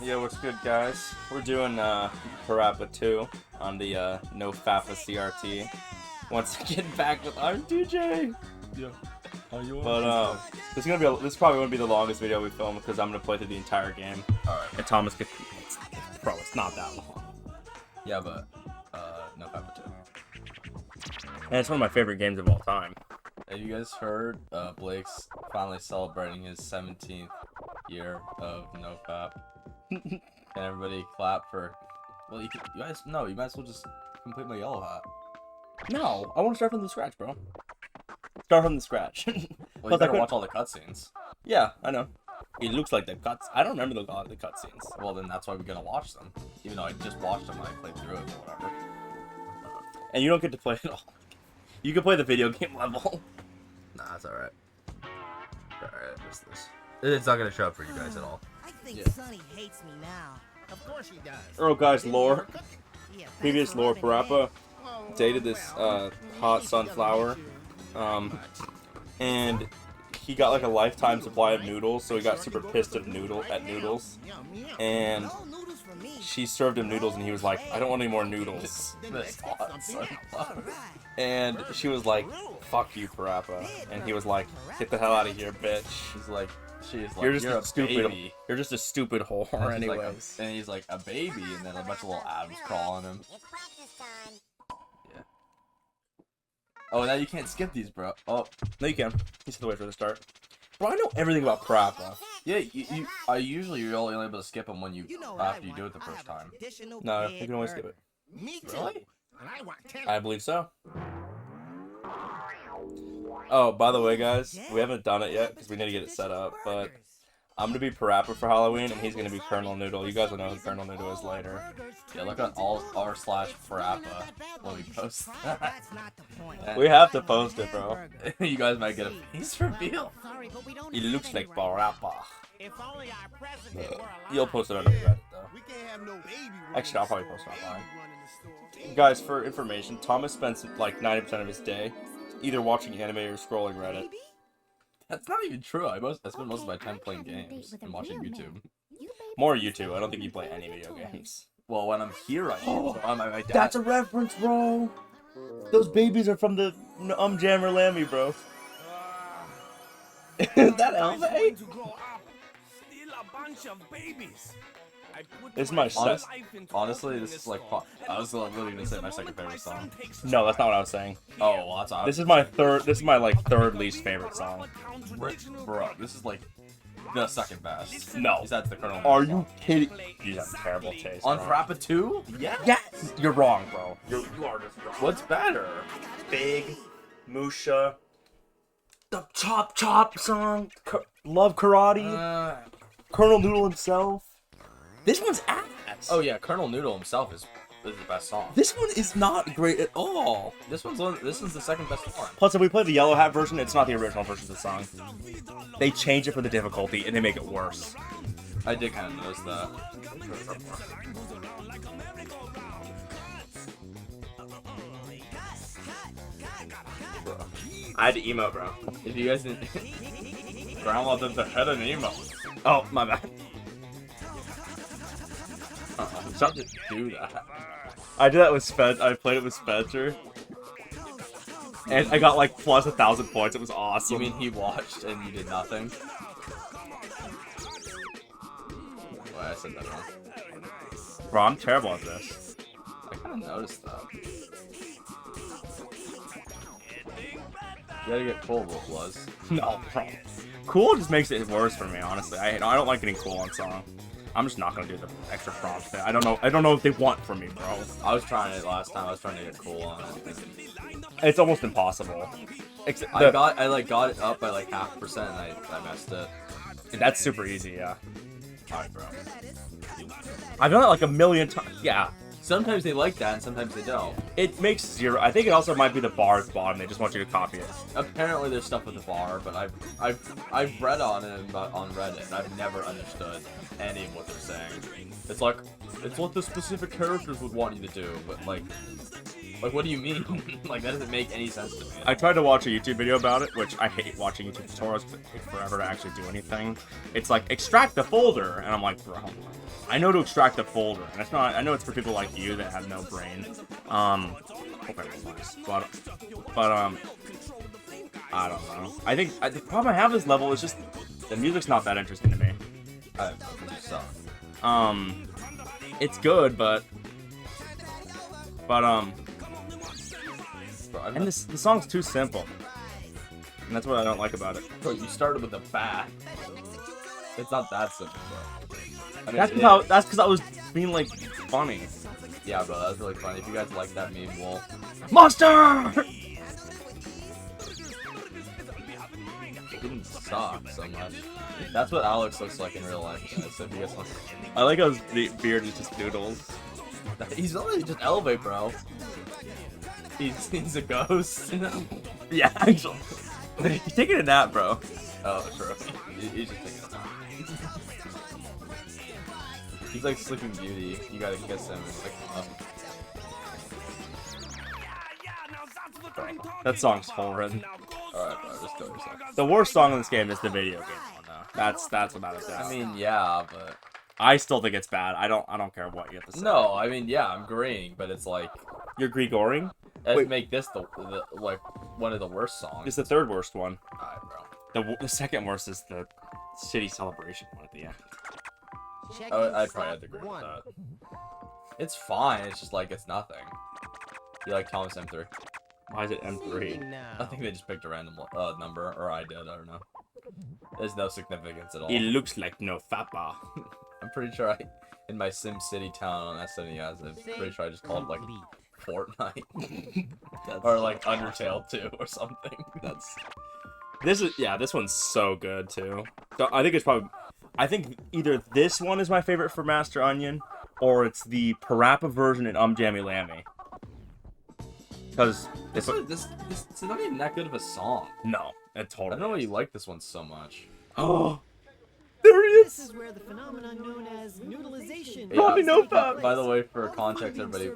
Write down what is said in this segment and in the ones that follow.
Yeah, what's good, guys? We're doing Parappa 2 on the No Fappa CRT. Once again, back with IronTJ. Yeah. But this probably won't be the longest video we film because I'm gonna play through the entire game. Alright. And Thomas could. Bro, it's not that long. Yeah, but No Fappa 2. And it's one of my favorite games of all time. Have you guys heard Blake's finally celebrating his 17th year of No Fap? And everybody clap for. Well, you guys no, you might as well just complete my yellow hat. No, I want to start from the scratch, bro. Start from the scratch. Well, you better watch all the cutscenes. Yeah, I know. It looks like the cuts. I don't remember the cutscenes. Well, then that's why we're gonna watch them. Even though I just watched them when I played through it or whatever. And you don't get to play it all. You can play the video game level. Nah, that's alright. Alright, I missed this. It's not gonna show up for you guys at all. I think Sonny hates me now. Of course he does. Oh, guys, lore. Yeah, Previous lore, Parappa dated this hot sunflower, and he got like a lifetime supply of noodles, so he got super pissed at noodles, and she served him noodles, and he was like, I don't want any more noodles. This hot sunflower. And she was like, fuck you, Parappa. And he was like, get the hell out of here, bitch. She's like, You're just you're a stupid. baby. You're just a stupid whore, And he's anyways. and he's like a baby, and then a bunch of little atoms crawl on him. Yeah. Oh, now you can't skip these, bro. Oh, No, you can. You still wait for the start. Bro, I know everything about Parappa. yeah. Usually you're only able to skip them when after you do it the first time. No, you can always skip it. Me too. Really? And I want 10. I believe so. Oh, by the way, guys, we haven't done it yet because we need to get it set up, but I'm going to be Parappa for Halloween, and he's going to be Colonel Noodle. You guys will know who Colonel Noodle is later. Yeah, look at r/Parappa when we post that. That's not the point. We have to post it, bro. You guys might get a face reveal. Sorry, but we don't He have looks any like right Parappa. If only our president were alive. You'll post it on Reddit, though. We can't have no baby Actually, I'll probably post it online. running the store. Guys, for information, Thomas spends like 90% of his day either watching anime or scrolling Reddit. That's not even true. I spend most of my time playing games and watching YouTube. More YouTube. I don't think you play any video games. Well, when I'm here, I do. My dad. That's a reference, bro. Those babies are from the Jammer Lammy, bro. Is that Elvay? To grow up, still a bunch of babies. I put This is my life set. into Honestly, opening this is like I was literally gonna say my second favorite song. No, that's not what I was saying. Oh, well, that's This is my third. This is my like third least favorite song. bro. This is like the second best. No. Besides the Colonel. Are you kidding? You have terrible taste. On bro. Parappa 2? Yeah. Yes, you're wrong, bro. You are just wrong. What's better? Big, Musha, the Chop song, Love Karate, Colonel Noodle himself. This one's ass. Oh yeah, Colonel Noodle himself is the best song. This one is not great at all. This is the second best one. Plus, if we play the Yellow Hat version, it's not the original version of the song. They change it for the difficulty, and they make it worse. I did kind of notice that. I had to emote, bro. If you guys didn't, Grandma did the head and emo. Oh, my bad. Stop to do that. I did that with Spencer. I played it with Spencer. And I got like plus 1,000 points. It was awesome. You mean he watched and you did nothing? Well, I said that wrong. Bro, I'm terrible at this. I kind of noticed that. You gotta get cool with Bluzz. No, bro. Cool just makes it worse for me, honestly. I don't like getting cool on song. I'm just not gonna do the extra prompt thing. I don't know what they want from me, bro. I was trying it last time. I was trying to get cool on it. It's almost impossible. Except I got it up by like 0.5% and I messed it. that's super easy, yeah. Alright, bro. I've done it like a million times. Yeah. Sometimes they like that and sometimes they don't. It makes zero. I think it also might be the bar at the bottom. They just want you to copy it. Apparently there's stuff with the bar, but I've read on it on Reddit and I've never understood any of what they're saying. It's like it's what the specific characters would want you to do, but like what do you mean? Like that doesn't make any sense to me. I tried to watch a YouTube video about it, which I hate watching YouTube tutorials because it takes forever to actually do anything. It's like extract the folder, and I'm like, bro, I know to extract the folder, and it's not. I know it's for people like you that have no brain. Okay, but I don't know. I think the problem I have with this level is just the music's not that interesting to me. It's good, but and the song's too simple, and that's what I don't like about it. Bro, you started with a bat. It's not that simple, bro. I mean, That's because I was being like funny. Yeah, bro, that was really funny. If you guys like that meme, well, Monster! it didn't suck so much. That's what Alex looks like in real life, guys. So if you guys want I like how his beard is just noodles. he's only just elevate, bro. He's a ghost. Yeah, actually. He's taking a nap, bro. Oh, true. He's just taking a nap. He's like Sleeping Beauty. You gotta kiss him and pick him up. That song's horrid. Alright, bro, just go yourself. The worst song in this game is the video game one, though. That's about it. I mean, yeah, but I still think it's bad. I don't care what you have to say. no, I mean, yeah, I'm agreeing, but it's like You're Gregoring? let's make this the like one of the worst songs. It's the third worst one. Alright, bro. The second worst is the City Celebration one at the end. I'd probably have to agree with that. It's fine. It's just like it's nothing. You like Thomas M3? Why is it M3? I think they just picked a random number, or I did. I don't know. There's no significance at all. It looks like no Fappa. I'm pretty sure in my Sim City town on SNES, I'm pretty sure I just called it like Fortnite or like Undertale 2 or something. This one's so good too. I think either this one is my favorite for Master Onion, or it's the Parappa version in Jammy Lammy. Because This is not even that good of a song. no, it I totally. don't know why you like this one so much. Oh, there he This is. is where the phenomenon known as noodleization. Rodney, no fab. By the way, for context, everybody,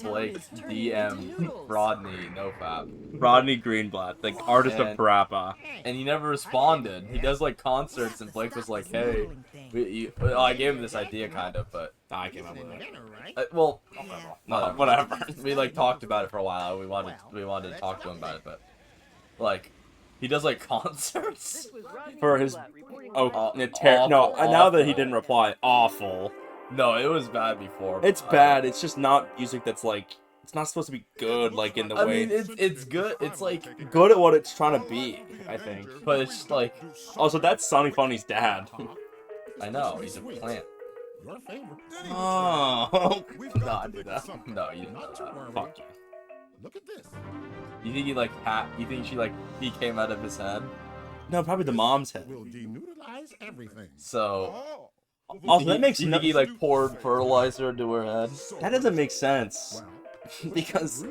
Blake DM Rodney NoFap, Rodney Greenblatt, the artist of And- Parappa. and he never responded. He does like concerts, and Blake was like, "Hey, I gave him this idea, kind of, but I came up with it. well, Whatever. We like talked about it for a while. We wanted to talk to him about it, but like, he does like concerts. For his no. Awful, Now that he awful. didn't reply, awful. No, it was bad before. It's bad. It's just not music that's like. It's not supposed to be good, like in the I way. mean, it's good. It's like, Good at what it's trying to be, I think. but it's just like, Also, that's Sonny Funny's dad. I know he's a plant. Oh, no, I did that. No, you didn't know that. Fuck you. Look at this. You think you think he came out of his head? No, probably the mom's head. We'll denoodleize everything. So Also, that makes you no. think he like poured fertilizer into her head? That doesn't make sense. Because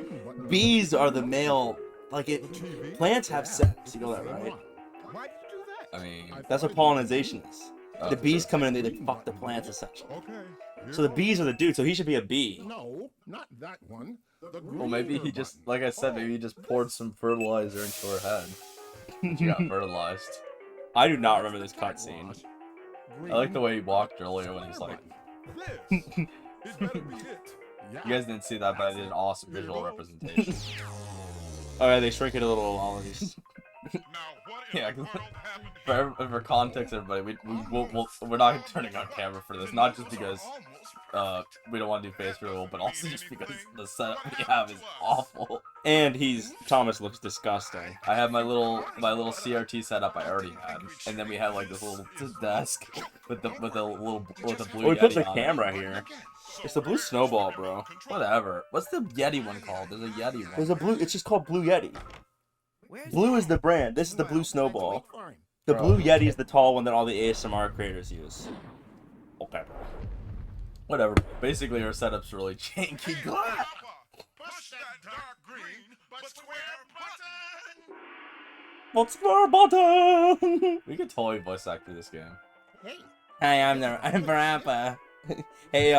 bees are the male. Like it, plants have sex. You know that, right? Why did you do that? I mean, That's what pollination is. Oh, The bees come in and they like fuck the plants essentially. Okay. here So the goes. bees are the dude. So he should be a bee. No, not that one. The well, maybe he greener just, one. like I said, maybe he just poured some fertilizer into her head. She got fertilized. I do not remember this cutscene. I like the way he walked earlier when he's like, This. It better be it. Yeah. you guys didn't see that, but I did an awesome visual representation. Oh yeah, they shrink it a little lollies. Yeah, for context, everybody, we're not turning on camera for this, not just because we don't want to do face reveal, but also just because the setup we have is awful. And Thomas looks disgusting. I have my little CRT setup I already had, and then we have like this little desk with a blue Oh, we put Yeti the on it. camera here. It's the blue snowball, bro. Whatever. What's the Yeti one called? There's a Yeti one. There's a blue. It's just called Blue Yeti. Blue is the brand. This is the blue snowball. The Bro. Blue Yeti is the tall one that all the ASMR creators use. Okay, bro. Whatever. Basically, our setup's really janky. Push that dark green but square button. What's for button? We could totally voice act through this game. Hey, I'm Parappa. Hey,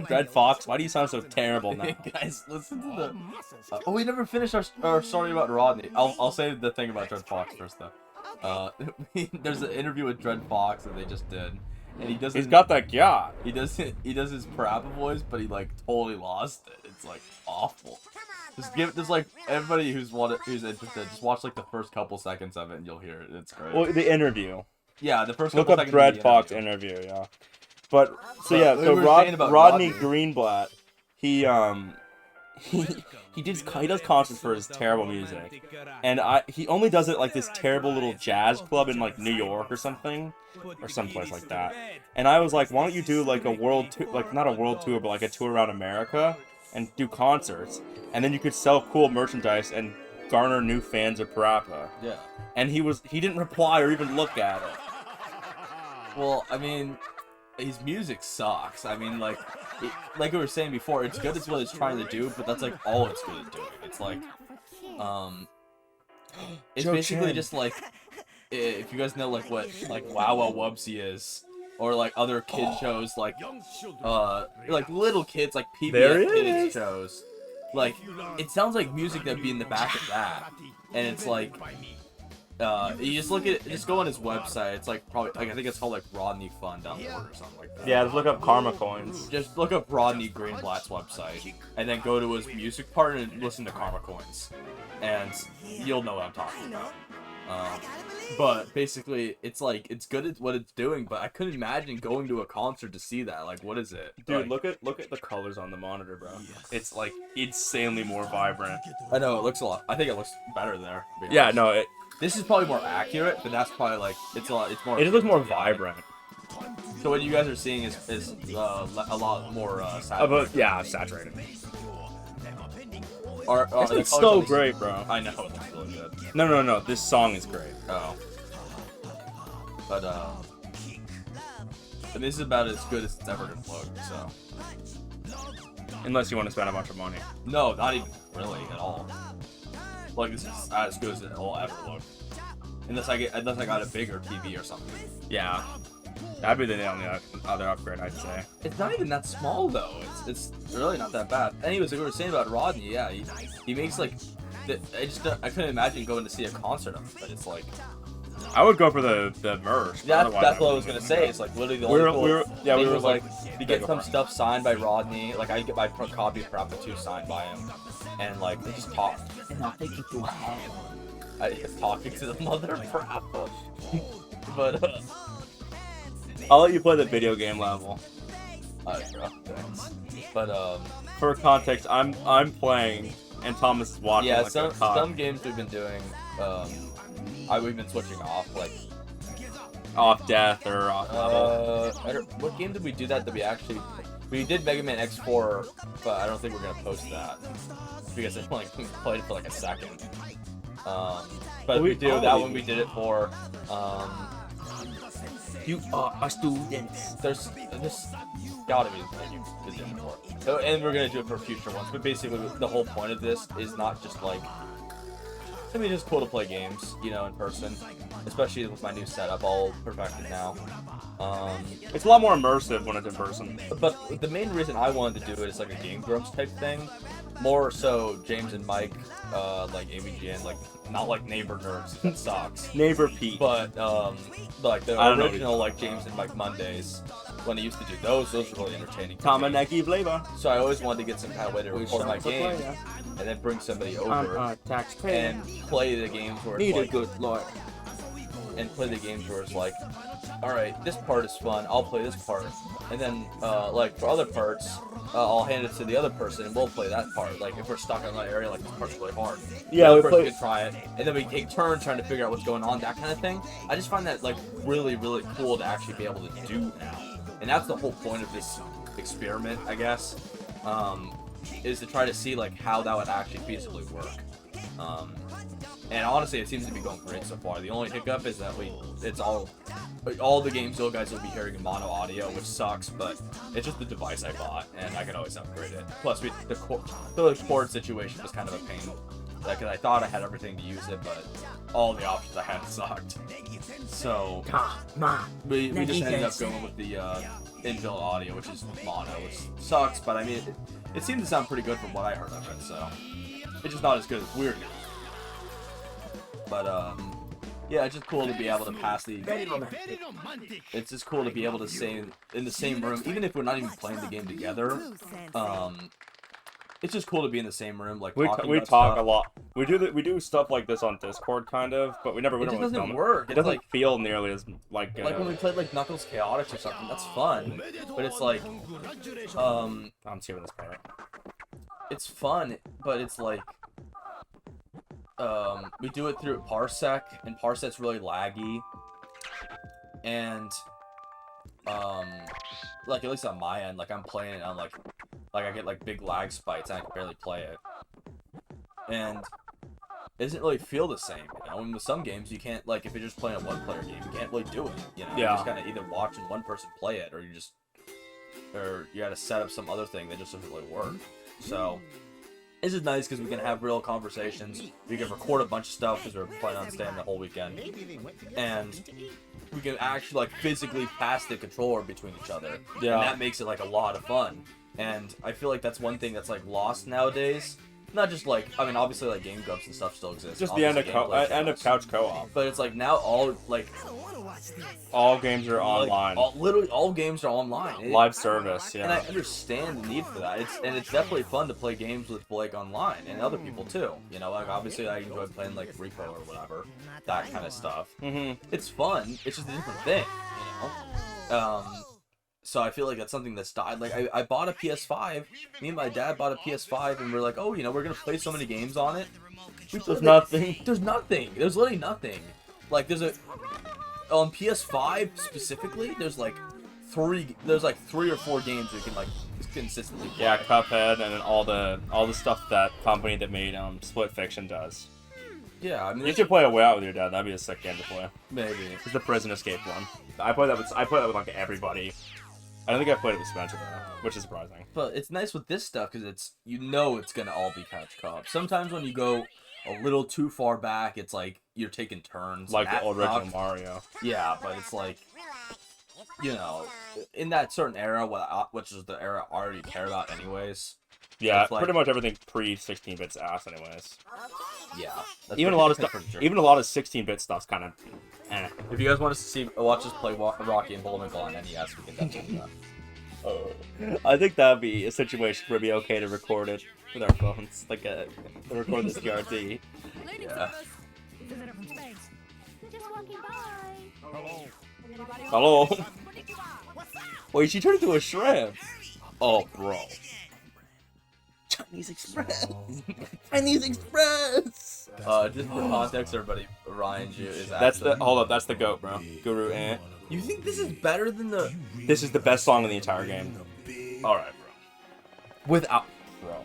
Red Fox, why do you sound so terrible now? Guys, listen to All the. muscles Oh, we never finished our story about Rodney. I'll say the thing about Dread Fox first, though. There's an interview with Dread Fox that they just did, and he does. He's got that yacht. He does his Parappa voice, but he like totally lost it. It's like awful. Just like everybody who's interested, just watch like the first couple seconds of it, and you'll hear it. It's great. Well, the interview. Yeah, the first Look couple up seconds. Dread of the Fox interview. Yeah. But so yeah, we so were saying about Rodney Rodney. Greenblatt, he does concerts for his terrible music, and he only does it like this terrible little jazz club in like New York or something, or someplace like that. And I was like, why don't you do like a world tour, like not a world tour, but like a tour around America, and do concerts, and then you could sell cool merchandise and garner new fans of Parappa. Yeah. And he didn't reply or even look at it. Well, I mean, his music sucks. I mean, like we were saying before, it's good at what it's trying to do, but that's like all it's good at doing. It's like, it's Joe basically Chen. just like, if you guys know like what like Wow Wow Wubsy is, or like other kid shows like little kids like There PBS it kids is. shows, like it sounds like music that'd be in the back of that, and it's like. You just just go on his website. It's like probably like I think it's called like RodneyFun.org or something like that. Yeah, just look up Karma Coins. Just look up Rodney Greenblatt's website and then go to his music part and listen to Karma Coins, and you'll know what I'm talking about. But basically, it's like it's good at what it's doing, but I couldn't imagine going to a concert to see that. Like, what is it, Dude? Like, Look at the colors on the monitor, bro. It's like insanely more vibrant. I know it looks a lot. I think it looks better there. to be Yeah, honest. no, This is probably more accurate, but that's probably like it's a lot. It's more. it just looks more vibrant. So what you guys are seeing is a lot more saturated. But yeah, saturated. It's It's so great, bro. I know it's really good. No. This song is great. Oh. But and this is about as good as it's ever gonna look. So Unless you want to spend a bunch of money. no, not even really at all. Like this is as good as it'll ever look. Unless I got a bigger TV or something. Yeah, that'd be the only other upgrade, I'd say. It's not even that small though. It's really not that bad. Anyways, like we were saying about Rodney, yeah, he makes like. I couldn't imagine going to see a concert of him, but it's like. I would go for the merch. That's what I was gonna say. It's like literally the only we were like like you get some stuff signed by Rodney. Like I get my copy of Parappa 2 signed by him, and like they just talk. And I'll take you to hell. I talking to the mother of Parappa. But I'll let you play the video game level. alright, bro. Thanks. But For context, I'm playing and Thomas is watching. yeah, like some games we've been doing. We've been switching off like. Off death or off level. What game did we do that we actually... We did Mega Man X4, but I don't think we're going to post that. Because I only played it for like a second. But we do, that one we did it for... You are a student. There's gotta be a edition for it. So, and we're going to do it for future ones. But basically, the whole point of this is not just like... I mean, it's cool to play games, you know, in person. Especially with my new setup, all perfected now. It's a lot more immersive when it's in person. But the main reason I wanted to do it is like a Game Grumps type thing. More so James and Mike, like AVGN, like not like Neighbor Nerds, that sucks. Neighbor Pete. But like the original like James and Mike Mondays, when I used to do those were really entertaining. Tamaneki flavor. So I always wanted to get some kind of way to record my game, and then bring somebody over and play the games where it's like, good lord. and play the games where it's like, all right, this part is fun, I'll play this part, and then like for other parts, I'll hand it to the other person and we'll play that part. Like if we're stuck in that area, like this part's really hard, Yeah, the we other person play. can try it, and then we take turns trying to figure out what's going on, that kind of thing. I just find that like really, really cool to actually be able to do now, and that's the whole point of this experiment, I guess, is to try to see like how that would actually feasibly work. And honestly, it seems to be going great so far. The only hiccup is that it's all the games you guys will be hearing in mono audio, which sucks, but it's just the device I bought, and I can always upgrade it. Plus, the cord situation was kind of a pain, because I thought I had everything to use it, but all the options I had sucked. So we just ended up going with the inbuilt audio, which is mono, which sucks, but I mean, it seemed to sound pretty good from what I heard of it, so it's just not as good as we're doing. But Yeah, it's just cool to be able to pass the. It's just cool to be able to say in the same room, even if we're not even playing the game together. It's just cool to be in the same room, like We talking about talk stuff. a lot. We do stuff like this on Discord, kind of, but we It don't just really film doesn't it. work. It It's doesn't like feel nearly as like. like when we played like Knuckles Chaotix or something. That's fun, but it's like I'm skipping this part. it's fun, but it's like we do it through Parsec, and Parsec's really laggy, and like at least on my end, like I'm playing it on like I get like big lag spikes and I can barely play it, and it doesn't really feel the same, you know. And with some games you can't, like if you're just playing a one-player game, you can't really do it, you know. Yeah. You're just kind of either watching one person play it, or you gotta set up some other thing that just doesn't really work. So this is nice because we can have real conversations. We can record a bunch of stuff because we're planning on staying the whole weekend, and we can actually like physically pass the controller between each other. Yeah. And that makes it like a lot of fun. And I feel like that's one thing that's like lost nowadays. Not just like, I mean, obviously like game grumps and stuff still exist. Just the end of Obviously, gameplay end of does. couch co-op. But it's like now all like All games are online. literally all games are online. Live service, And I yeah. understand the need for that. It's definitely fun to play games with Blake online and other people too. You know, like obviously I enjoy playing like Repo or whatever, that kind of stuff. It's fun. It's just a different thing, you know. So I feel like that's something that's died. Like I bought a PS5. Me and my dad bought a PS5, and we're like, oh, you know, we're gonna play so many games on it. There's nothing. There's nothing. There's literally nothing. Like on PS5 specifically, there's like three or four games you can like consistently play. Yeah, Cuphead and then all the stuff that company that made Split Fiction does. Yeah, I mean, You should play a Way Out with your dad. That'd be a sick game to play. maybe. It's the Prison Escape one. I play that with like everybody. I don't think I played it with Spencer though, which is surprising. But it's nice with this stuff because it's it's gonna all be couch co-op. Sometimes when you go a little too far back, it's like you're taking turns. Like the That original sucks. Mario. Yeah, but it's like, you know, in that certain era, which is the era I already care about anyways. Yeah, It's like- pretty much everything pre 16-bit's ass, anyways. Yeah. that's Even a lot of pretty- stuff, pretty true. even a lot of 16-bit stuff's kind of. If you guys want to watch us play Rocky and Bullwinkle on NES, we can definitely do that. I think that'd be a situation where it'd be okay to record it with our phones, like record this TRT. Yeah. Visitor from space. Just walking by. Hello. Wait, she turned into a shrimp. Oh, bro. Chinese Express. Chinese Express. Just for context, everybody, Ryan Ju is That's the actually... hold up. That's the goat, bro. Guru Ant. You think this is better than the... This is the best song in the entire game. All right, bro. Without, bro.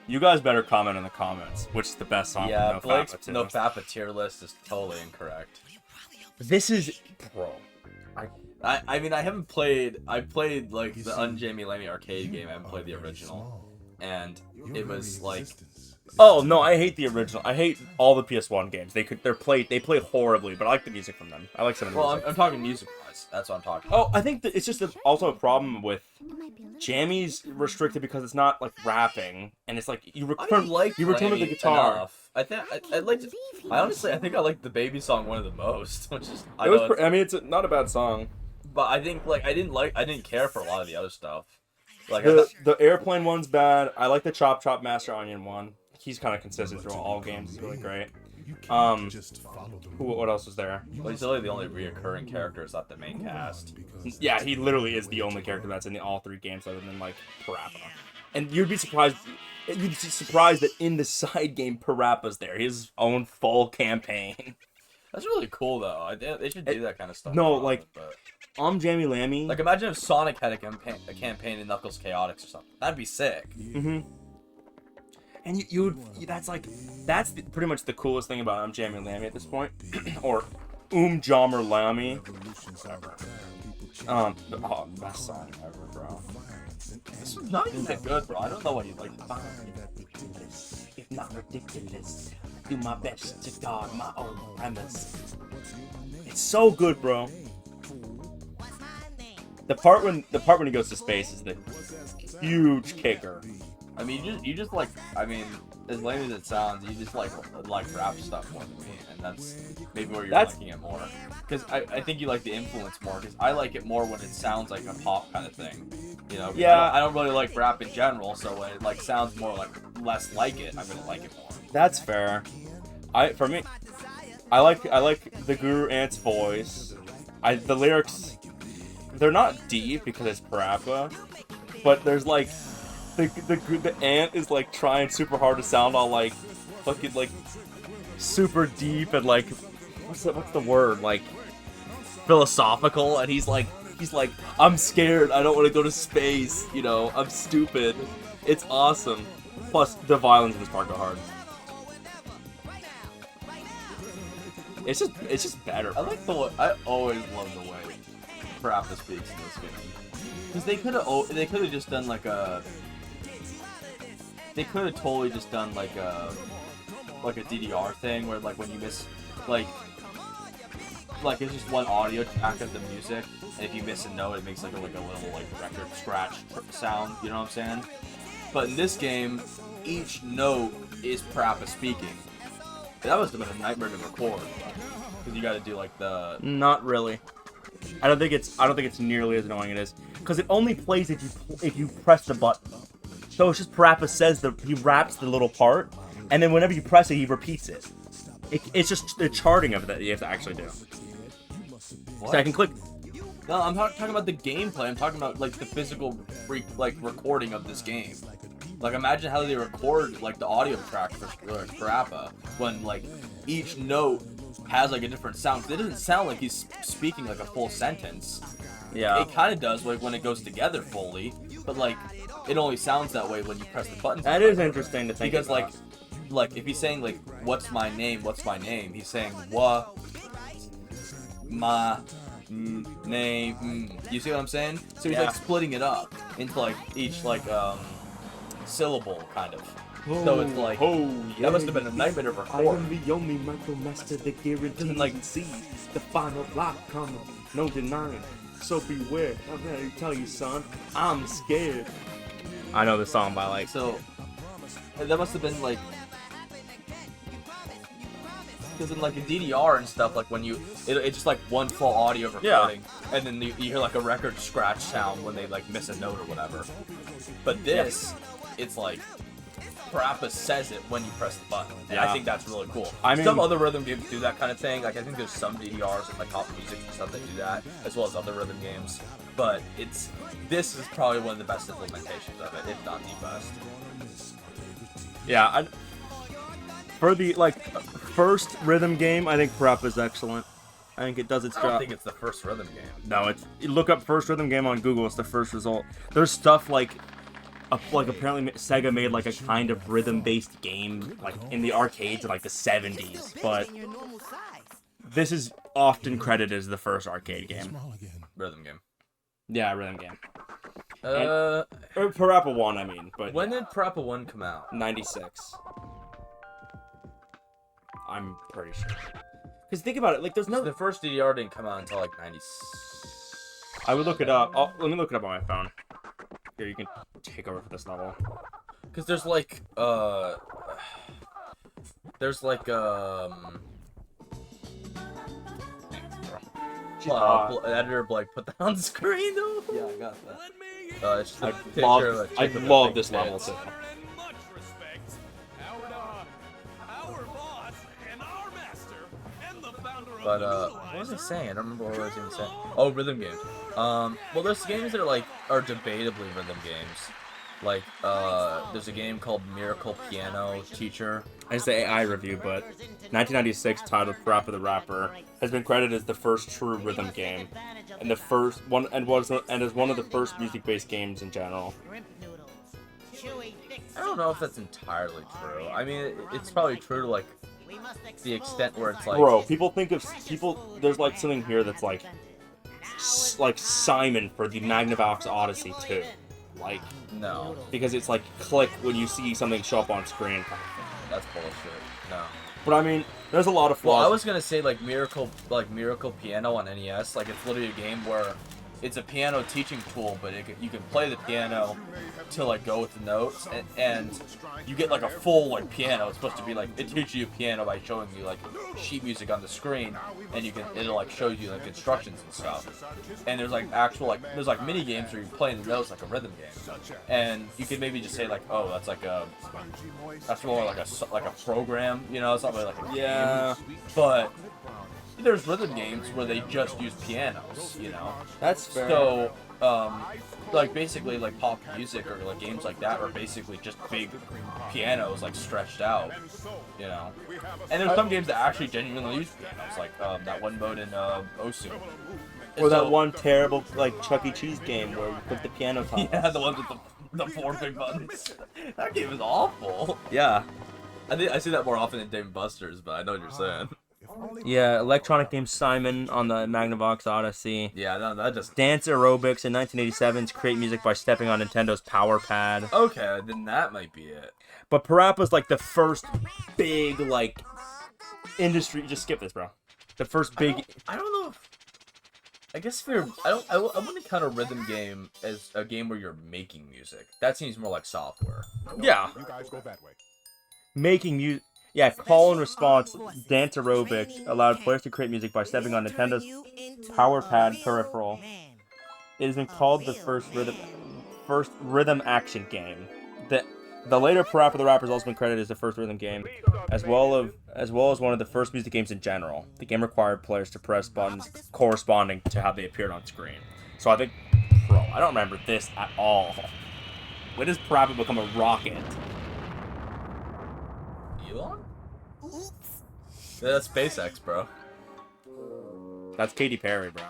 You guys better comment in the comments which is the best song. Yeah, from Blake's Fappa, too. No Fappa tier list is totally incorrect. This is, bro. I mean, I haven't played... I played, like, the Un-Jamie Lamey arcade game. I haven't played the original. And it was, like... Oh no, I hate the original. I hate all the PS1 games. They play horribly, but I like the music from them. I like some of the Well, music. I'm talking music-wise. That's what I'm talking about. Oh, I think that it's just also a problem with Jammy's restricted because it's not like rapping, and it's like you return to the guitar. Enough. I liked. I honestly, I think I liked the baby song one of the most, which is. It's not a bad song. But I think I didn't care for a lot of the other stuff. Like The airplane one's bad. I like the Chop Chop Master Onion one. He's kind of consistent through all games. He's really great. What else was there? well, he's really the only reoccurring character is not the main cast. Yeah, he literally is the only character that's in all three games other than like Parappa. And you'd be surprised that in the side game Parappa's there. His own full campaign. That's really cool though. They should do that kind of stuff. No, more often, like- but... Jamie Lammy. like imagine if Sonic had a campaign in Knuckles Chaotix or something. That'd be sick. And that's pretty much the coolest thing about Jamie Lammy at this point, or Jammer Lammy. Best song ever, bro. This was not even that good, bro. I don't know what you like. If not ridiculous, do my best to guard my own premise. It's so good, bro. The part when he goes to space is the huge kicker. I mean, you just like, I mean, as lame as it sounds, you just like rap stuff more than me, and that's maybe where you're That's- liking it more. Because I think you like the influence more. Because I like it more when it sounds like a pop kind of thing. You know? 'Cause Yeah. I don't really like rap in general, so when it like sounds more like less like it, I'm gonna like it more. That's fair. For me, I like the Guru Ant's voice. The lyrics, they're not deep because it's Parappa, but there's like the ant is like trying super hard to sound all like fucking like super deep and like what's the word, like philosophical, and he's like I'm scared, I don't want to go to space, you know, I'm stupid. It's awesome. Plus the violins in this part go hard. It's just better. I like the way, I always love the way Parappa speaks in this game. Because they could have just done like a. They could have totally just done like a DDR thing where like when you miss like it's just one audio track of the music, and if you miss a note, it makes like a little like record scratch sound. You know what I'm saying? But in this game, each note is Parappa speaking. That must have been a nightmare to record, because you got to do like the. Not really. I don't think it's nearly as annoying as it is, because it only plays if you press the button. So it's just Parappa says he raps the little part, and then whenever you press it, he repeats it. It's just the charting of it that you have to actually do. What? So I can click. No, I'm not talking about the gameplay. I'm talking about like the physical recording of this game. Like imagine how they record like the audio track for Parappa when like each note has like a different sound. 'Cause it doesn't sound like he's speaking like a full sentence. Yeah. It kind of does like when it goes together fully, but like it only sounds that way when you press the buttons. That is interesting to think because about. like if he's saying like what's my name, he's saying what my name. You see what I'm saying? So he's Yeah. like splitting it up into like each like syllable kind of. So it's like that must have been a nightmare to I record. am the only Micro Master that guarantees like- and sees the final block coming, no denying. So beware, I'm gonna tell you, son, I'm scared. I know this song by like. So that must have been like. Because in like a DDR and stuff, like when it's just like one full audio recording, and then you hear like a record scratch sound when they like miss a note or whatever. But this, it's like Parappa says it when you press the button, and I think that's really cool. I mean- some other rhythm games do that kind of thing. Like I think there's some DDRs and like Top Music and stuff that do that, as well as other rhythm games. But this is probably one of the best implementations of it, if not the best. Yeah, for the like first rhythm game, I think Parappa is excellent. I think it does its I don't job. think it's the first rhythm game. No, you look up first rhythm game on Google. It's the first result. There's stuff like apparently Sega made like a kind of rhythm-based game like in the arcades in like the 70s, but In your normal size. this is often credited as the first arcade game. Small again. Rhythm game. Yeah, rhythm game. Uh, Or Parappa 1, I mean, but when did Parappa 1 come out? 96. I'm pretty sure. Because think about it, like there's no. The first DDR didn't come out until like 90. I would look it up. Let me look it up on my phone. Here, you can take over for this level. Because there's like editor Blake put that on screen though. Yeah, I got that. It's just a picture of a I chick with a love big this level tits. too. Much respect. Our boss and our master and the founder of But the what was I saying? I don't remember what I was even saying. Oh, rhythm games. Well, there's games that are debatably rhythm games. Like there's a game called Miracle Piano Teacher. It's the AI review, but 1996, titled Parappa the Rapper, has been credited as the first true rhythm game, and the first one, and is one of the first music-based games in general. Shrimp noodles. Chewy, thick I don't know if that's entirely true. I mean, it's probably true to like We must the extent where it's like. Bro, people think of There's like something here that's like Simon for the Magnavox Odyssey 2, like No, because it's like click when you see something show up on screen. that's bullshit. No. But I mean, there's a lot of Well, flaws. I was gonna say like Miracle Piano on NES. Like it's literally a game where it's a piano teaching tool, but you can play the piano to like go with the notes, and you get like a full like piano. It's supposed to be like it teaches you piano by showing you like sheet music on the screen, and it'll like show you like instructions and stuff. And there's like there's like mini games where you're playing the notes like a rhythm game, and you can maybe just say like, oh, that's more like a program, you know, something like a game. But there's rhythm games where they just use pianos, you know. That's fair. So, like basically like pop music or like games like that are basically just big pianos like stretched out, you know. And there's some games that actually genuinely use pianos, like that one mode in Osu. Or that one terrible like Chuck E. Cheese game where you put the piano top. Yeah, the one with the 4 big buttons. That game is awful. Yeah. I see that more often in Dave & Buster's, but I know what you're saying. Yeah, electronic game Simon on the Magnavox Odyssey. Yeah, no, that just... Dance Aerobics in 1987 to create music by stepping on Nintendo's Power Pad. Okay, then that might be it. But Parappa's like the first big, like, industry... Just skip this, bro. The first big... I don't know if... I guess if you're... I wouldn't count a rhythm game as a game where you're making music. That seems more like software. Yeah. You guys go that way. Making music... Yeah, call and response Dance Aerobics allowed players to create music by stepping on Nintendo's Power Pad peripheral. It has been called the first rhythm action game. The later Parappa the Rapper has also been credited as the first rhythm game, as well as one of the first music games in general. The game required players to press buttons corresponding to how they appeared on screen. So I think, bro, I don't remember this at all. When does Parappa become a rocket? Elon? Yeah, that's SpaceX, bro. That's Katy Perry, bro.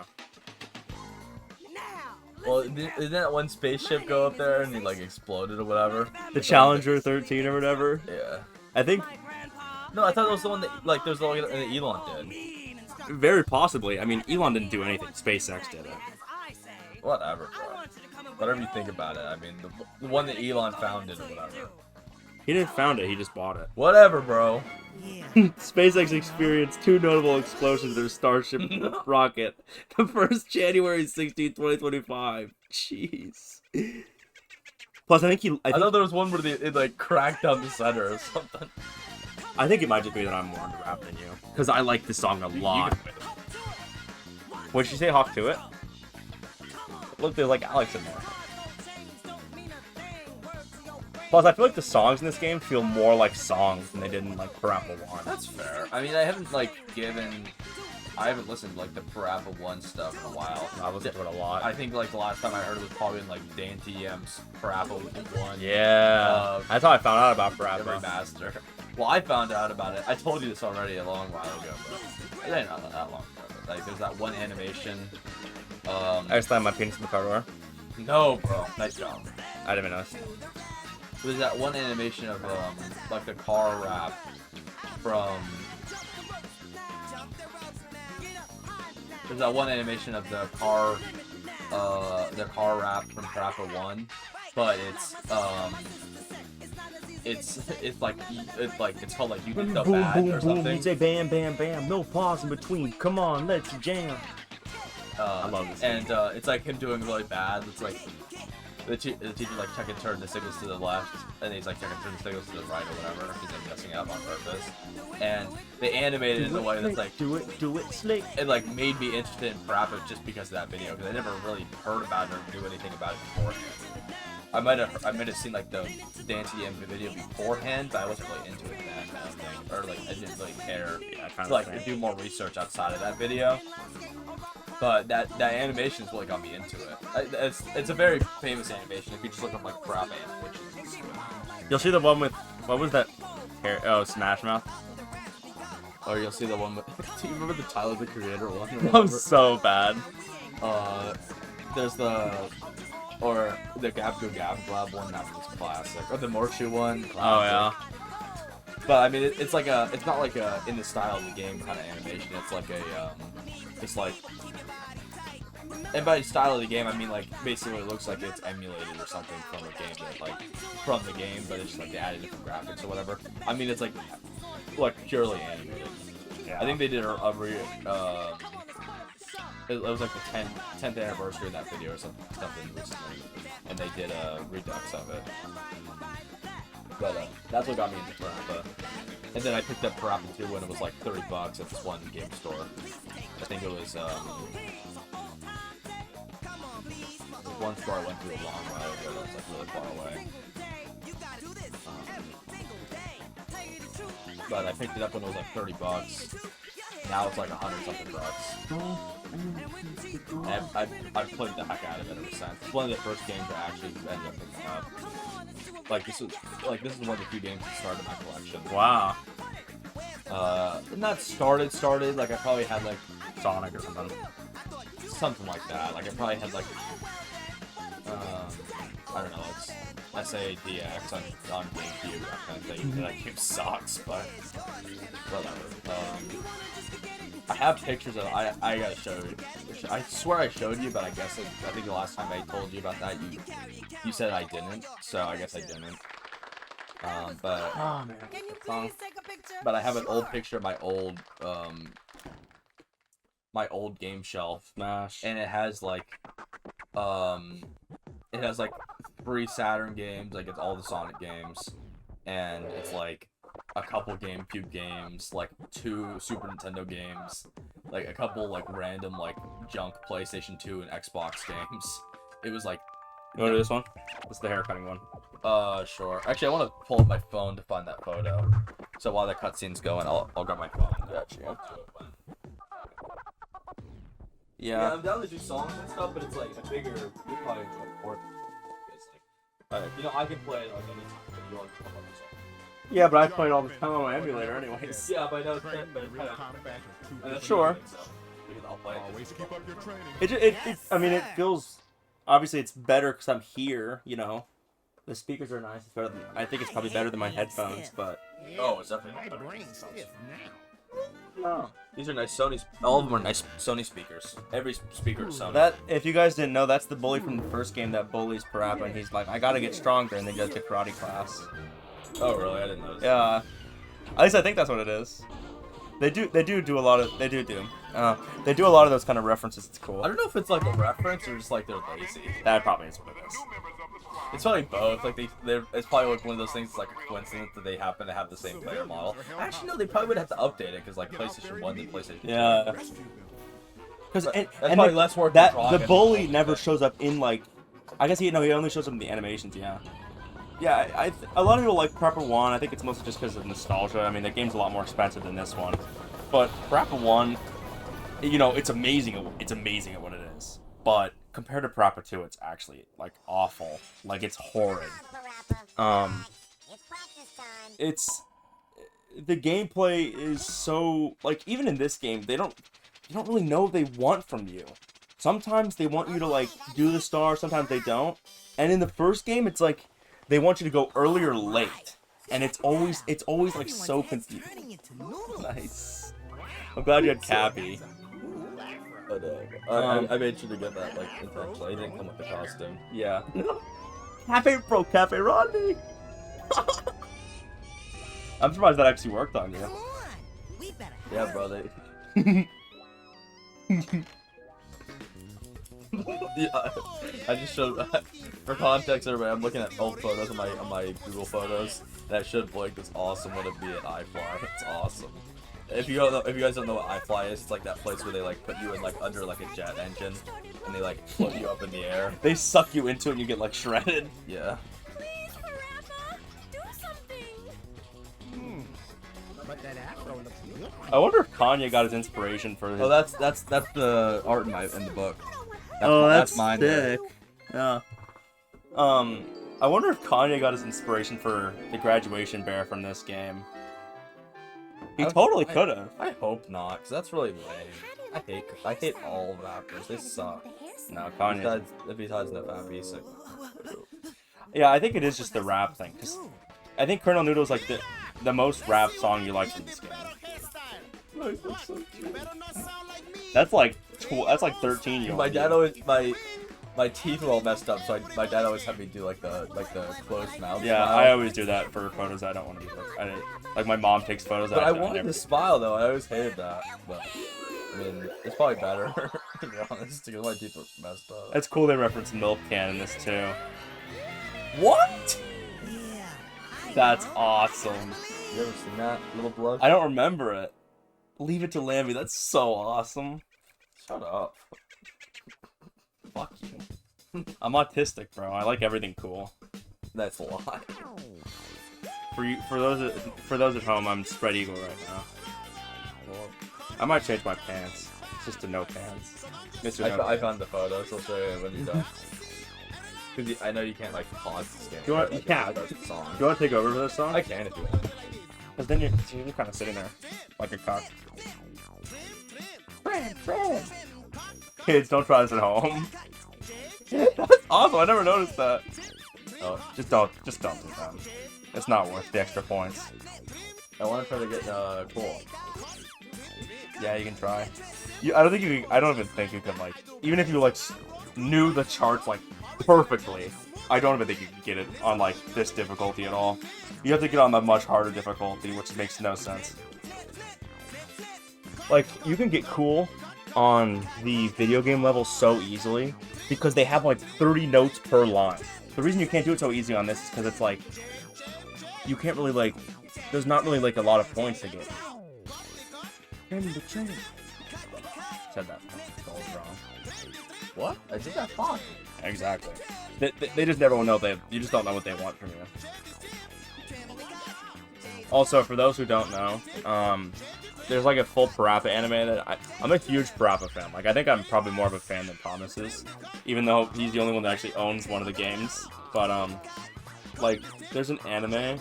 Well, didn't that one spaceship go up there and he like exploded or whatever? The Challenger 13 or whatever. Yeah. I think No, I thought it was the one that like there's the one that Elon did. very possibly. I mean, Elon didn't do anything. SpaceX did it. Whatever, bro. Whatever you think about it. I mean, the one that Elon founded or whatever. He didn't found it. He just bought it. Whatever, bro. SpaceX experienced 2 notable explosions of their Starship rocket. The first January 16, 2025. Jeez. Plus, I think I thought there was one where it like cracked down the center or something. I think it might just be that I'm more into rap than you, because I like this song a lot. What did she say? Hawk to it? Look, there's like Alex in there. Plus, I feel like the songs in this game feel more like songs than they did in like Parappa 1. That's fair. I mean, I haven't listened to like the Parappa 1 stuff in a while. I listened to it a lot. I think like the last time I heard it was probably in like Dan TM's Parappa 1. Yeah. That's how I found out about The Parappa. remaster. Well, I found out about it. I told you this already a long while ago, but it ain't not that long ago. But, like, there's that one animation. I just slammed my penis in the car door. No, bro. Nice job. I didn't even notice. There's that one animation of like the car rap from. There's that one animation of the car rap from Parappa 1, but it's called like You Did the Boom, Bad boom, or boom. something. You say bam, bam, bam. No pause in between. Come on, let's jam. I love this. And it's like him doing really bad. It's like the teacher like check and turn the signals to the left, and he's like check and turn the signals to the right or whatever. He's like messing up on purpose. And they animated it in a way that's like do it slick. it like made me interested in Parappa just because of that video, because I never really heard about it or knew anything about it beforehand. I might have seen like the Dan TM video beforehand, but I wasn't really into it then, I don't think, or like I didn't really care to like do more research outside of that video. But that animation is what got me into it. It's a very famous animation. If you just look up like Parappa animations, You'll see the one with what was that? Oh, Smash Mouth. or you'll see the one with. Do you remember the Tyler the Creator one? I'm so bad. There's the Gab Go Gab Blab one. That was classic. Or the Morshu one. Classic. Oh yeah. But I mean, it's not like a in the style of the game kind of animation. It's like it's like. And by style of the game, I mean like basically it looks like it's emulated or something from a game that like from the game, but it's just like they added different graphics or whatever. I mean it's like purely animated. Yeah. I think they did it was like the 10th anniversary of that video or something recently, and they did a redux of it. But that's what got me into Parappa. And then I picked up Parappa 2 when it was like $30 at this one game store. I think it was one store I went to a long while ago that was like really far away. But I picked it up when it was like $30. Now it's like 100-something bucks. I've played the heck out of it ever since. It's one of the first games I actually ended up picking up. This is one of the few games that started my collection. Wow. Not started. Like I probably had like Sonic or something. Something like that. Like I probably had like I don't know, like SADX on GameCube, that kind of thing. That game sucks, but whatever. I have pictures of it. I gotta show you. I swear I showed you, but I guess I think the last time I told you about that, you said I didn't, so I guess I didn't. But Oh man. but I have an old picture of my old game shelf, Smash. and it has like 3 Saturn games, like it's all the Sonic games, and it's like a couple GameCube games, like 2 Super Nintendo games, like a couple like random like junk PlayStation 2 and Xbox games. It was like, You want to do this one? It's the haircutting one. Sure. Actually, I want to pull up my phone to find that photo. So while the cutscene's going, I'll grab my phone. Gotcha. Yeah, I'm down to do songs and stuff, but it's like a bigger. You probably enjoy fourth. You know, I can play it like anytime. But you want to come up with something. Yeah, but I played all the time on my emulator anyways. Yeah, but I know it's Training but in real combat is too Sure. I'll play it. Always keep up your training. I mean, it feels... Obviously, it's better because I'm here, you know. The speakers are nice. It's better than, I think it's probably better than my headphones, but... Oh, it's definitely My better. brain's stiff now. No. These are nice Sony. All of them are nice Sony speakers. Every speaker is Sony. That, if you guys didn't know, that's the bully from the first game that bullies Parappa, and he's like, I gotta get stronger, and then goes to karate class. Oh, really? I didn't notice. Yeah. At least I think that's what it is. They do a lot of they do a lot of those kind of references. It's cool. I don't know if it's like a reference or just like they're lazy. That probably is what it is. It's probably both. Like it's probably like one of those things. It's like a coincidence that they happen to have the same player model. Actually, no, they probably would have to update it because like PlayStation 1 and PlayStation 2. Yeah. Because That's probably less work than that drawing the it. bully never shows up in like, I guess he only shows up in the animations. Yeah. Yeah, a lot of people like Parappa 1. I think it's mostly just because of nostalgia. I mean, the game's a lot more expensive than this one, but Parappa 1, you know, it's amazing. It's amazing at what it is. But compared to Parappa 2, it's actually like awful. Like it's horrid. It's the gameplay is so like even in this game you don't really know what they want from you. Sometimes they want you to like do the star. Sometimes they don't. And in the first game, it's like they want you to go early or late, and it's always like so confusing. Nice. I'm glad you had Cappy. But I made sure to get that like intentionally. It didn't come with the costume. Yeah. Cafe Rodney. I'm surprised that actually worked on you. Come on. We better Yeah, brother. Yeah, I just showed. For context, everybody, I'm looking at old photos on my Google Photos, and I showed Blake this awesome "Would It Be at iFly?" It's awesome. If you guys don't know what iFly is, it's like that place where they like put you in like under like a jet engine, and they like float you up in the air. They suck you into it and you get like shredded. Yeah. Please, Parappa, do something. But that afro looks good. I wonder if Kanye got his inspiration for his... Oh, that's the art in the book. That's mine. sick. Yeah. I wonder if Kanye got his inspiration for the graduation bear from this game. He totally could have. I hope not, cause that's really lame. I hate all rappers. They suck. No, Kanye. Besides no fat piece. Yeah, I think it is just the rap thing. 'Cause I think Colonel Noodle is like the most rap song you like from this game. That's like 13-year-old. My dad always my teeth are all messed up, so my dad always had me do like the closed mouth. Yeah, smile. I always do that for photos I don't want to do. Like my mom takes photos. But I never wanted do. to smile though. I always hated that. But I mean, it's probably better. To be honest, because my teeth are messed up. It's cool they reference milk can in this too. What? Yeah. That's awesome. You ever seen that, little blood? I don't remember it. Leave it to Lambie. That's so awesome. Shut up. Fuck you. I'm autistic, bro. I like everything cool. That's a lie. For those at home, I'm spread eagle right now. Well, I might change my pants just to no pants. I found the photos. I'll show you when you're done. Because I know you can't like pause the game. Do you want? Like, Yeah. start the song. Do you want to take over for this song? I can if you want. Because then you're kind of sitting there like a cock. Kids, don't try this at home. That's awesome. I never noticed that. Oh, Just don't do that. It's not worth the extra points. I want to try to get cool. Yeah, you can try. I don't even think you can, like, even if you like knew the charts like perfectly, I don't even think you can get it on like this difficulty at all. You have to get on the much harder difficulty, which makes no sense. Like, you can get cool on the video game level so easily because they have like 30 notes per line. The reason you can't do it so easy on this is because it's like you can't really like. There's not really like a lot of points to get. Said that all wrong. What? I did that fine. Exactly. They just never know. You just don't know what they want from you. Also, for those who don't know, there's like a full Parappa anime that I'm a huge Parappa fan. Like, I think I'm probably more of a fan than Thomas is, even though he's the only one that actually owns one of the games. But like, there's an anime.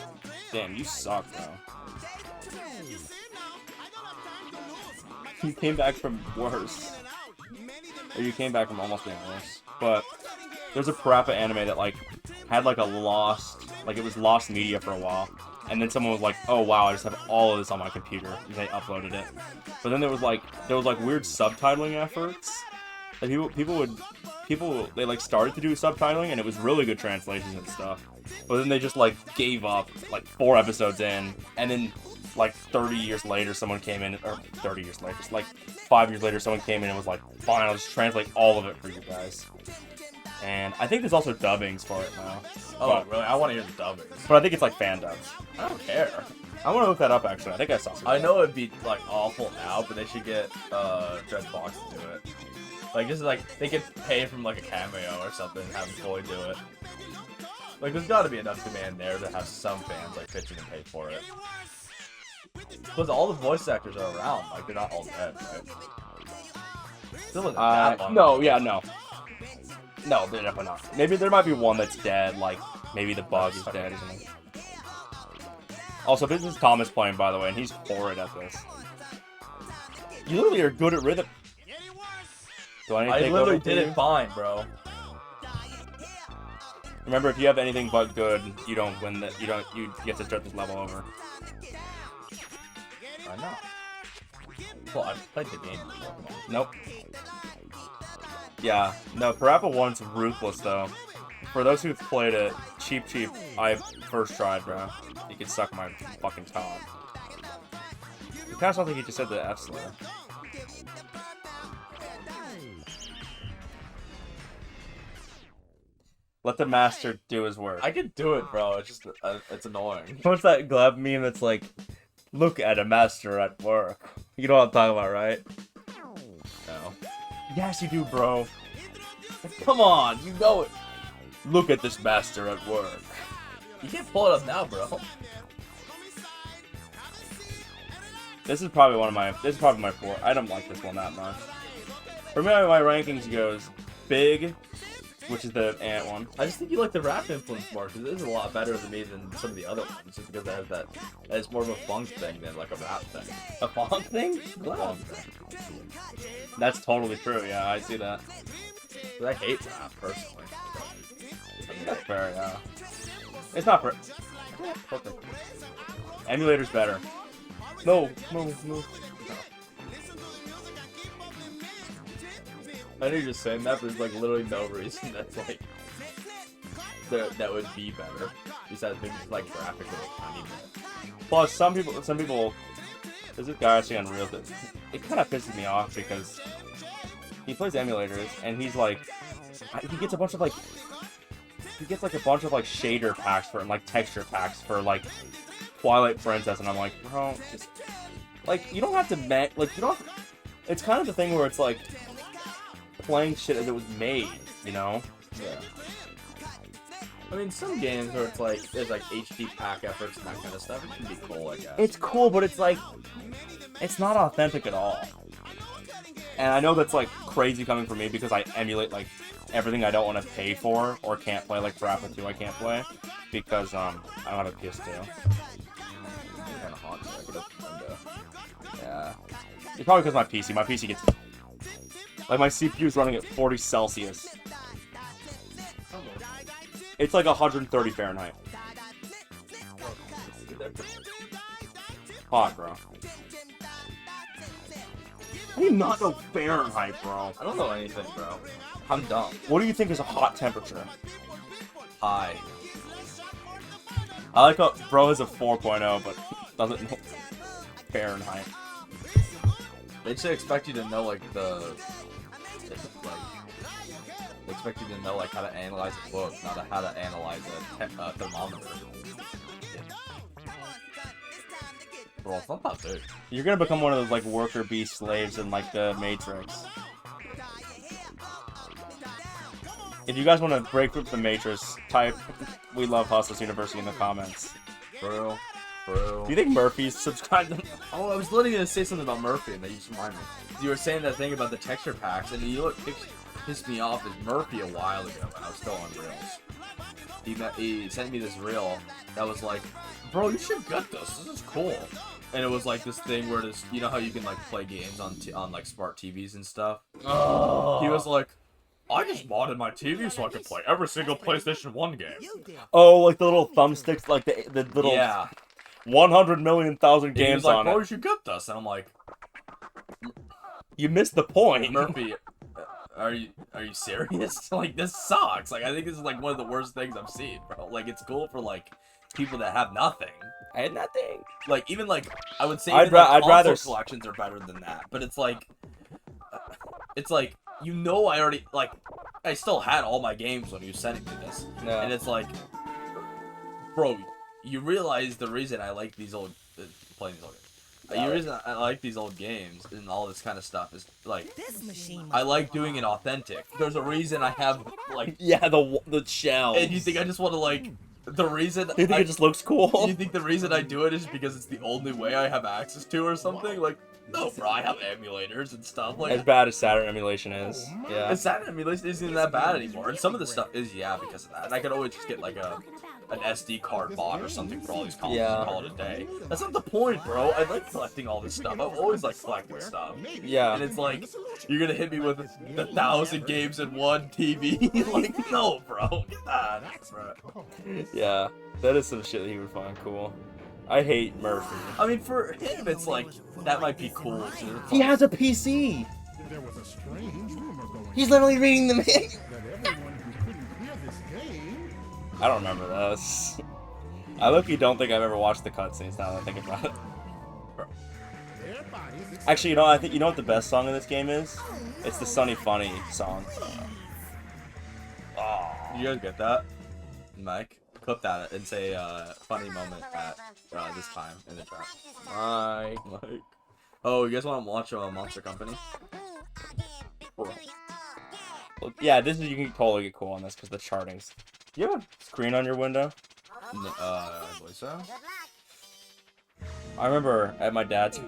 Damn, you suck, bro. You came back from worse. Or you came back from almost being worse. But there's a Parappa anime that like had like it was lost media for a while. And then someone was like, oh wow, I just have all of this on my computer. And they uploaded it. But then there was like weird subtitling efforts. Like people they like started to do subtitling and it was really good translations and stuff. But then they just like gave up like 4 episodes in, and then like 30 years later someone came in, or 30 years later, like 5 years later someone came in and was like, fine, I'll just translate all of it for you guys. And I think there's also dubbings for it now. Oh, really? I want to hear the dubbing. But I think it's like fan dubs. I don't care. I want to look that up actually. I think I saw something. I know it'd be like awful now, but they should get Dreadbox to do it. Like, just like they could pay from like a cameo or something and have them fully do it. Like, there's got to be enough demand there to have some fans like pitch in and pay for it. Because all the voice actors are around, like they're not all dead, right? Still isn't that long. No, yeah, no. No, they're definitely not. Maybe there might be one that's dead, like maybe the bug is dead or something. Also, this is Thomas playing, by the way, and he's horrid at this. You literally are good at rhythm. Do I need to take literally over for did you? it fine, bro. Remember, if you have anything but good, you don't win that. You have to start this level over. I know. Well, I've played the game before. Nope. Yeah, no, Parappa 1's ruthless, though. For those who've played it, cheap, I first tried, bro. You could suck my fucking tongue. You kind of sound like you just said the F slur. Let the master do his work. I can do it, bro. It's just, it's annoying. What's that Gleb meme that's like, look at a master at work? You know what I'm talking about, right? No. Yes, you do, bro. Come on, you know it. Look at this master at work. You can't pull it up now, bro. This is probably my 4. I don't like this one that much. For me, my rankings goes Big, which is the ant one. I just think you like the rap influence more, because it is a lot better to me than some of the other ones, just because it has that. It's more of a funk thing than like a rap thing. A funk thing? A funk thing. That's totally true. Yeah, I see that. But I hate rap personally. That's fair. Yeah. It's not for. Emulator's better. No. I know you're just saying that, but there's like literally no reason that's like that would be better besides maybe just like graphically a tiny bit. Plus, some people. There's this guy actually on Reels that it kind of pisses me off because he plays emulators, and he's like, he gets a bunch of like, shader packs for and like texture packs for like Twilight Princess, and I'm like, bro, just like you don't have to like you don't. It's kind of the thing where it's like playing shit as it was made, you know? Yeah. I mean, some games where it's like there's like HD pack efforts and that kind of stuff. It can be cool, I guess. It's cool, but it's like it's not authentic at all. And I know that's like crazy coming from me because I emulate like everything I don't want to pay for or can't play, like Parappa 2 I can't play because I don't have a PS2. It's kind of hot, so I could open the window. Yeah. It's probably because my PC gets like my CPU's running at 40 Celsius. It's like 130 Fahrenheit. Hot, bro. How do you not know Fahrenheit, bro? I don't know anything, bro. I'm dumb. What do you think is a hot temperature? High. I like how bro is a 4.0, but doesn't know Fahrenheit. They just expect you to know like they expect you to know like how to analyze a book, not how to analyze a thermometer. Bro, it's not that big. You're gonna become one of those like worker bee slaves in like the Matrix. If you guys want to break through the Matrix, type "We Love Hustlers University" in the comments. Bro. Do you think Murphy's subscribed to them? Oh, I was literally gonna say something about Murphy, and then you just reminded me. You were saying that thing about the texture packs, and you know what pissed me off is Murphy a while ago when I was still on Reels. He sent me this reel that was like, bro, you should get this. This is cool. And it was like this thing where this, you know how you can like play games on like smart TVs and stuff. Oh. He was like, I just modded my TV so I could play every single PlayStation 1 game. Oh, like the little thumbsticks, like the little Yeah. 100 million thousand And he games was like, on bro, it. you should get this. And I'm like, You missed the point. Murphy, are you serious? Like, this sucks. Like, I think this is like one of the worst things I've seen, bro. Like, it's cool for like people that have nothing. I had nothing. Like, even like I would say I'd even, like, I'd rather console collections are better than that. But it's like you know, I still had all my games when you sent me this, Yeah. and it's like, bro, you realize the reason I like these old playing these old games. The reason I like these old games and all this kind of stuff is like This machine I like doing it authentic. There's a reason I have like Yeah, the shells. and you think I just want to like the reason Do you think it just looks cool? you think the reason I do it is because it's the only way I have access to or something? Like, no, bro, I have emulators and stuff. Like, As bad as Saturn emulation is. Yeah. the Saturn emulation isn't that bad anymore, and some of the stuff is because of that. And I could always just get like an SD card bot or something for all these consoles and call it a day. That's not the point, bro. I like collecting all this stuff. I've always liked collecting stuff. Yeah. And it's like, you're gonna hit me with 1,000 games in one TV? Like, no, bro. Nah, bro. Yeah. That is some shit that he would find cool. I hate Murphy. I mean, for him, it's like, that might be cool, too. He has a PC! There was a strange rumor going He's literally reading them in! that everyone who couldn't clear this game I don't remember this. I low-key don't think I've ever watched the cutscenes now that I think about it. their bodies Actually, you know what the best song in this game is? It's the Sunny Funny song. You guys get that? Mike? Clip that and say, funny moment at this time in the chat. Mike. Oh, you guys want to watch Monster Company? Well, yeah, you can totally get cool on this because the charting's. You have a screen on your window? I believe so. I remember at my dad's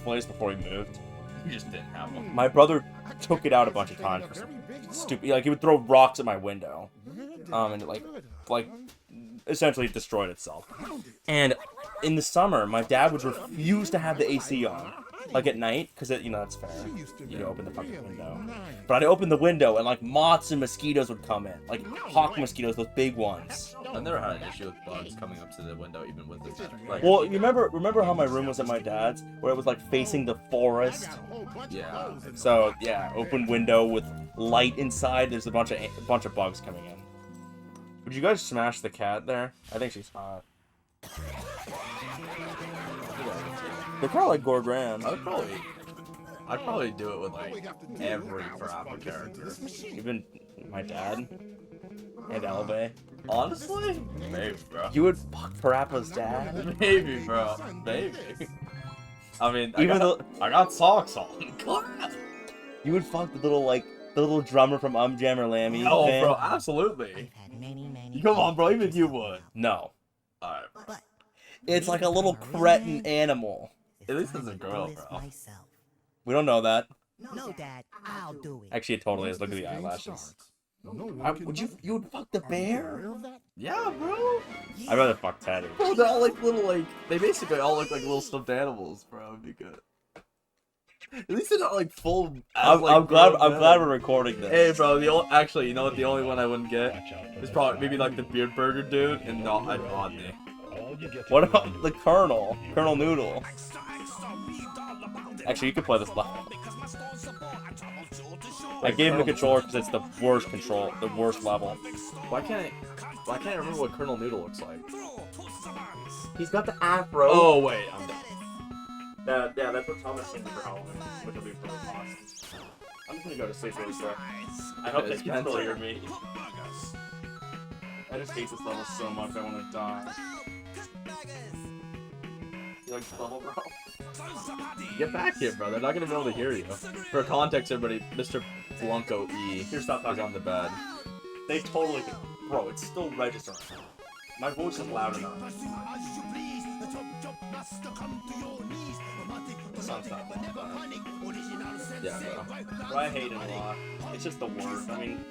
place before he moved. You just didn't have one. My brother took it out a bunch of times for some stupid. Like he would throw rocks at my window, and like essentially it destroyed itself. And in the summer, my dad would refuse to have the AC on, like at night, because that's fair. You open the fucking window. But I'd open the window and like moths and mosquitoes would come in, like hawk mosquitoes, those big ones. I've never had an issue with bugs coming up to the window, even with the like. Well, you remember how my room was at my dad's, where it was like facing the forest. Yeah. So yeah, open window with light inside. There's a bunch of bugs coming in. Would you guys smash the cat there? I think she's hot. They're kind of like Gore Graham. I would probably. I'd probably do it with like every Parappa character. Even my dad and Elbe. Honestly, maybe, bro. You would fuck Parappa's dad? Maybe, bro. Maybe. I mean, Even I got socks on. You would fuck the little drummer from Jammer Lammy. Oh, band? bro, absolutely. I've had many Come on, bro. Even you would. No. Alright. But It's like a little cretin animal. At least it's a girl, bro. myself. We don't know that. No, Dad, I'll do it. Actually, it totally is. Look at the eyelashes. Would You would fuck the bear? Yeah, bro. I'd rather fuck Teddy. Bro, they're all like little, like, they basically all look like little stuffed animals, bro. It'd be good. At least they're not like full. I'm glad we're recording this. Hey, bro. Actually, you know what? The only one I wouldn't get is probably maybe like the beard burger dude and not an Odney. What about the Colonel? Colonel Noodle. Actually, you could play this level. I gave him the controller because it's the worst level. Why can't I remember what Colonel Noodle looks like? He's got the afro. Oh wait, I'm done. Yeah, that's what Thomas sent me for Halloween, which will be really awesome. I'm just gonna go to sleep really quick. I hope they can still hear me. I just hate this level so much, I want to die. You like this level, bro? Get back here, bro. They're not gonna be able to hear you. For context, everybody, Mr. Blanco E Here, stop is talking. on the bed. They totally can. Bro, it's still registering. My voice is loud enough. The song's not loud. Yeah, bro. But I hate it a lot. It's just the worst. I mean,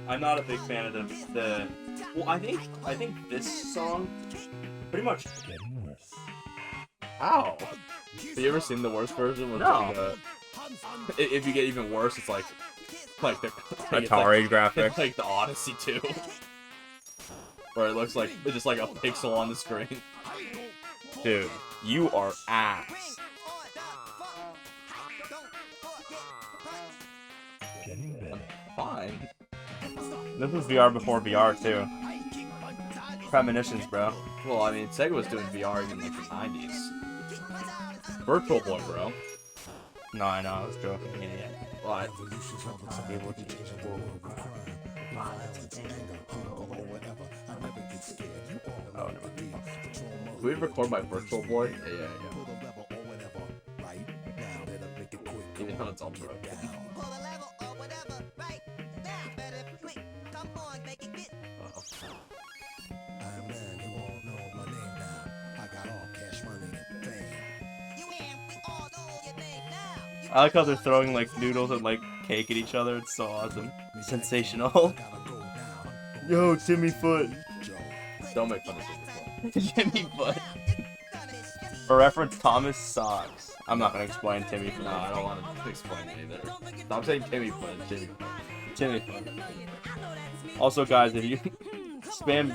I'm not a big fan of the. Well, I think this song pretty much. Ow! Have you ever seen the worst version? With No. If you get even worse, it's like the Atari graphics. It's like the Odyssey 2, where it looks like it's just like a pixel on the screen. Dude, you are ass. Fine. This was VR before VR too. Premonitions, bro. Well, I mean, Sega was doing VR even like the 90s. Virtual Boy, bro. No, I know, I was joking. Idiot. What? Oh, no. Can we record my Virtual Boy? Yeah. Even though it's all broken. I like how they're throwing like noodles and like cake at each other. It's so awesome. Sensational. Yo, Timmy Foot. Don't make fun of Timmy. Timmy Foot. For reference, Thomas Socks. I'm not gonna explain Timmy Foot. No, I don't want to explain it either. Stop saying Timmy Foot. Timmy Foot. Also, guys, if you spam,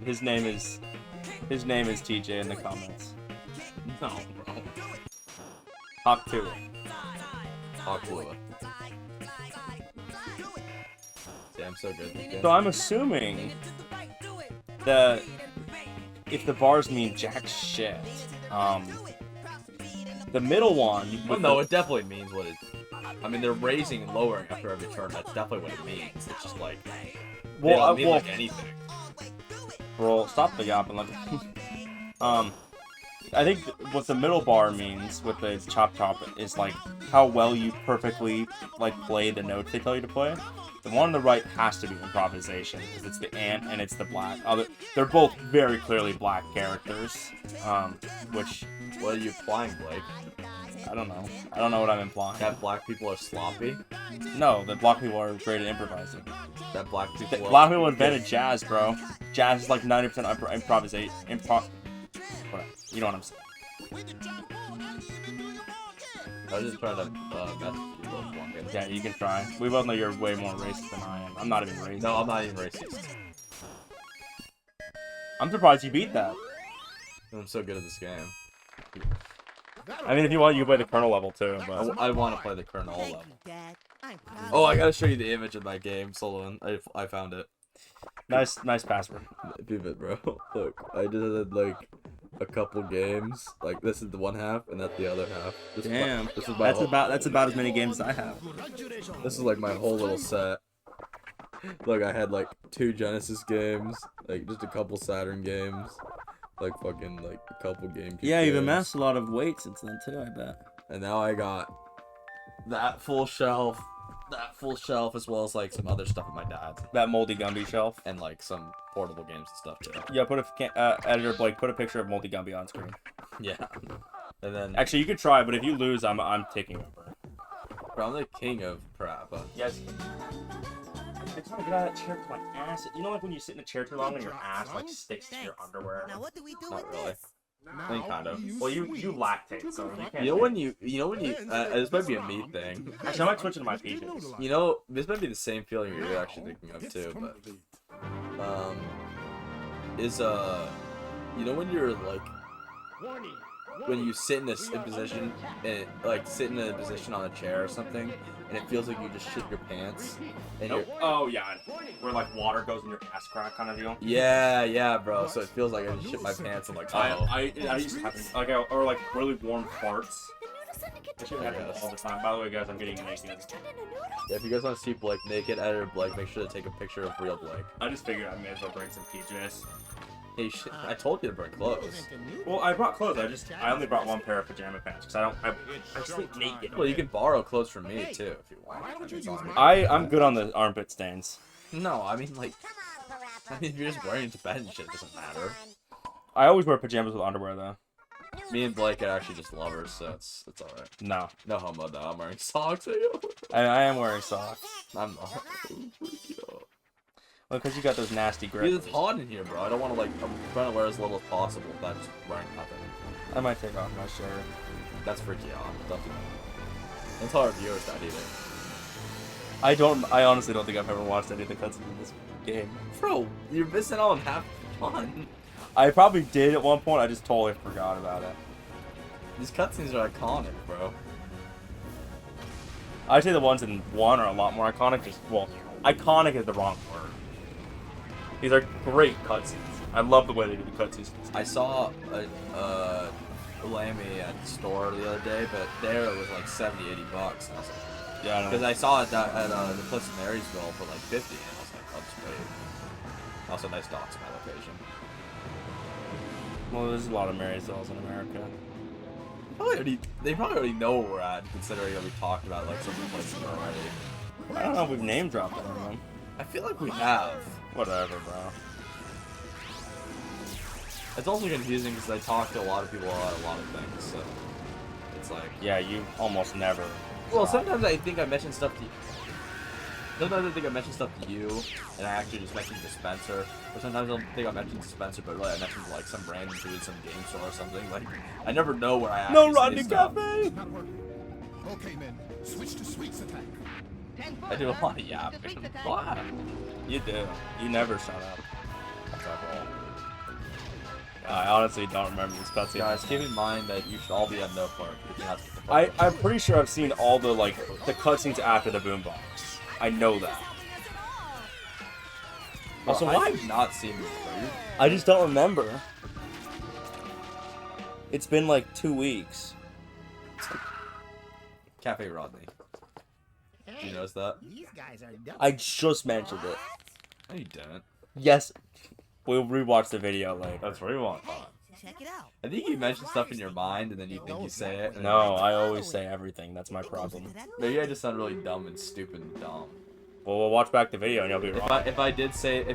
his name is TJ in the comments. No, bro. Hawk 2. Aquila. Yeah, I'm so good. Okay. So I'm assuming that if the bars mean jack shit, the middle one. Well, no, it definitely means what it. I mean, they're raising and lowering after every turn. That's definitely what it means. It's just like. They don't mean like anything. Bro, stop the yapping. Let me. I think what the middle bar means with the chop is like how well you perfectly like play the notes they tell you to play. The one on the right has to be improvisation because it's the ant and it's the black. They're both very clearly black characters. Which What are you implying, Blake? I don't know. I don't know what I'm implying. That black people are sloppy? No, the black people are great at improvising. That black people are... Black people invented jazz, bro. Jazz is like 90% improvisation. Whatever. You know what I'm saying. I was just trying to mess with you both one game. Yeah, you can try. We both know you're way more racist than I am. I'm not even racist. No, I'm not even racist. I'm surprised you beat that. I'm so good at this game. I mean, if you want, you can play the Colonel level too. But I want to play the Colonel level. Dad, I'm proud Oh, of I you. gotta show you the image of my game. Hold on. I found it. nice password. Vivid, bro. Look, I did it like a couple games. Like this is the one half, and that's the other half. Damn. This is my whole, That's about as many games as I have. This is like my whole little set. Look, I had like 2 Genesis games, like just a couple Saturn games, like fucking like a couple GameCube Yeah, you've games. amassed a lot of weight since then too, I bet. And now I got that full shelf, as well as like some other stuff at my dad's, That moldy Gumby shelf. and like some portable games and stuff too. Yeah, editor Blake, put a picture of moldy Gumby on screen. Yeah. And then Actually, you could try, but if you lose, I'm taking over. bro, I'm the king of Parappa. Yes. I'm trying to get out of that chair with my ass. You know, like when you sit in a chair too long and your ass like sticks to your underwear. Now what do we do Not with really. this? I mean, kind of. Well, you lactate, so you can't. You know when you this might be a me thing. Actually, I might switch into my PJs. You know, this might be the same feeling you're actually thinking of too, but you know when you're like when you sit in a position and like sit in a position on a chair or something and it feels like you just shit your pants and you're Oh yeah, where like water goes in your ass crack kind of deal. yeah bro, so it feels like I just shit my pants. I'm like, oh. I used to happen like or like really warm farts. That shit happens Yes. all the time. By the way, guys, I'm getting naked. Yeah, if you guys want to see Blake naked, editor Blake, make sure to take a picture of real Blake. I just figured I may as well bring some PJs. Hey, I told you to bring clothes. Well, I brought clothes. I only brought one pair of pajama pants because I sleep naked. Well, you can borrow clothes from me too if you want. I'm good on the armpit stains. No, I mean like, if you're just wearing it to bed and shit, it doesn't matter. I always wear pajamas with underwear though. Me and Blake are actually just lovers, so it's alright. No, No homo though. I'm wearing socks. I am wearing socks. I'm not. Well, because you got those nasty grips. Because it's hot in here, bro. I don't want to like. I'm trying to wear as little as possible without just wearing nothing. I might take off my shirt. That's freaky out. Don't do that. Don't tell our viewers that either. I honestly don't think I've ever watched any of the cutscenes in this game. Bro, you're missing out on half the fun. I probably did at one point. I just totally forgot about it. These cutscenes are iconic, bro. I'd say the ones in 1 are a lot more iconic. Well, iconic is the wrong word. These are great cutscenes. I love the way they do the cutscenes. I saw a Lammy at the store the other day, but there it was like $70-80. And I was like, Yeah, I know. because I saw it at the place in Marysville for like $50, and I was like, I'll just wait. Also, nice dogs in my location. Well, there's a lot of Marysvilles in America. They probably already know where we're at, considering that we talked about like some of the places already. I don't know if we've name dropped any of them. I feel like we have. Whatever, bro. It's also confusing because I talk to a lot of people about a lot of things, so it's like. Yeah, you almost never. Well, sometimes I think I mention stuff to you. Sometimes I think I mention stuff to you, and I actually just mention to Spencer. Or sometimes I think I mention to Spencer, but really I mention to like some random dude at some game store or something. Like, I never know where I actually No say Rodney stuff. Cafe! Not working. Okay, men. Switch to sweeps attack. I do a lot of yapping. Wow. You do. You never shut up. That's our fault. I honestly don't remember this cutscene. Guys, keep in mind that you should all be on no part. If you're not supposed to I'm pretty sure I've seen all the the cutscenes after the boombox. I know that. Also, why- I've not seen this movie. I just don't remember. It's been like 2 weeks. Cafe Rodney. Do you notice that? These guys are dumb. I just mentioned it. No, you didn't. Yes. We'll rewatch the video later. That's what you want. Check it out. I think you mention stuff in your mind and then you think you say it. and No, I always say everything. That's my problem. Maybe I just sound really dumb and stupid and dumb. Well, we'll watch back the video and you'll be wrong. If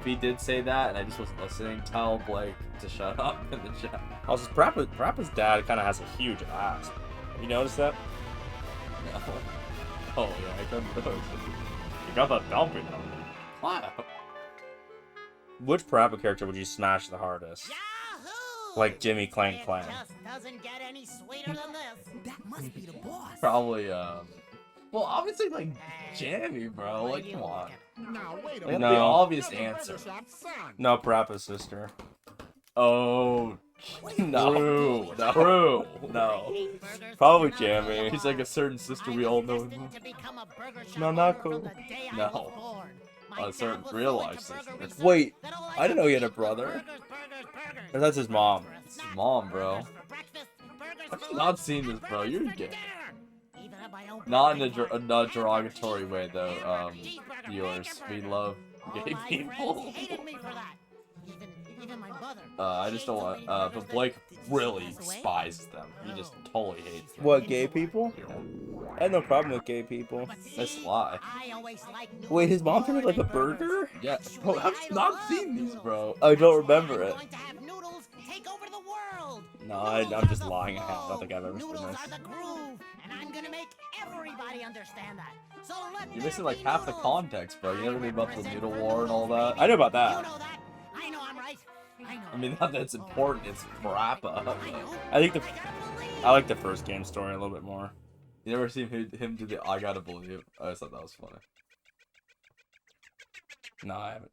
he did say that and I just wasn't listening, tell Blake to shut up in the chat. Also, Parappa's dad kind of has a huge ass. Have you noticed that? No. Oh yeah, I got those. You got that dumping on him. Wow. Which Parappa character would you smash the hardest? Yahoo! Like Jimmy Clank Clang. It just doesn't get any sweeter than this. That must be the boss. Probably well, obviously like Jamie, bro. Like, come on. Now wait a Like, No. the obvious answer. No, Parappa's sister. Oh, No. true. No. True. No. Probably Jamie. He's like a certain sister we all know. No, not cool. No. A certain real life sister. Wait, I didn't know he had a brother. Or that's his mom. It's his mom, bro. I've not seen this, bro. You're gay. Not in a not derogatory way, though. Viewers, we love gay people. I just don't want. But Blake really despises them. He just totally hates them. What, gay people? I have no problem with gay people. That's a lie. Wait, his mom turned like a burger? Yeah, bro, I've not seen these, bro. I don't remember it. No, I'm just lying. I don't think I've ever seen this. You're missing like half the context, bro. You never knew about the noodle war and all that. I know about that. I mean, not that it's important. It's Parappa. I like the first game story a little bit more. You never seen him do the I gotta believe? I just thought that was funny. No, I haven't.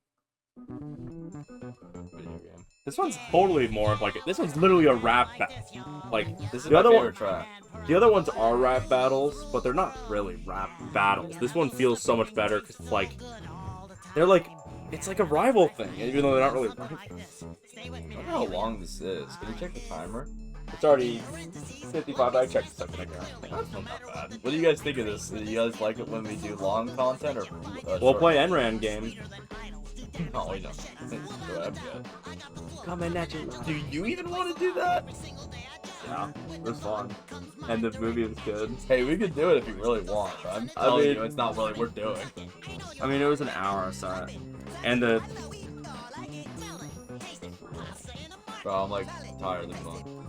Video game. This one's totally more of like this one's literally a rap battle. Like This is the my other favorite one. track. The other ones are rap battles, but they're not really rap battles. This one feels so much better because it's like they're like it's like a rival thing, even though they're not really rivals. I wonder how long this is. Can you check the timer? It's already 55. I checked a second ago. That's not that bad. What do you guys think of this? Do you guys like it when we do long content or We'll short? play NRAN game. No, we don't. Go ahead, good. Coming at you. Do you even want to do that? Yeah, it was fun, and the movie was good. Hey, we could do it if you really want, but I'm telling you, it's not really worth doing. I mean, it was an hour, so and the Bro, I'm like tired of this one.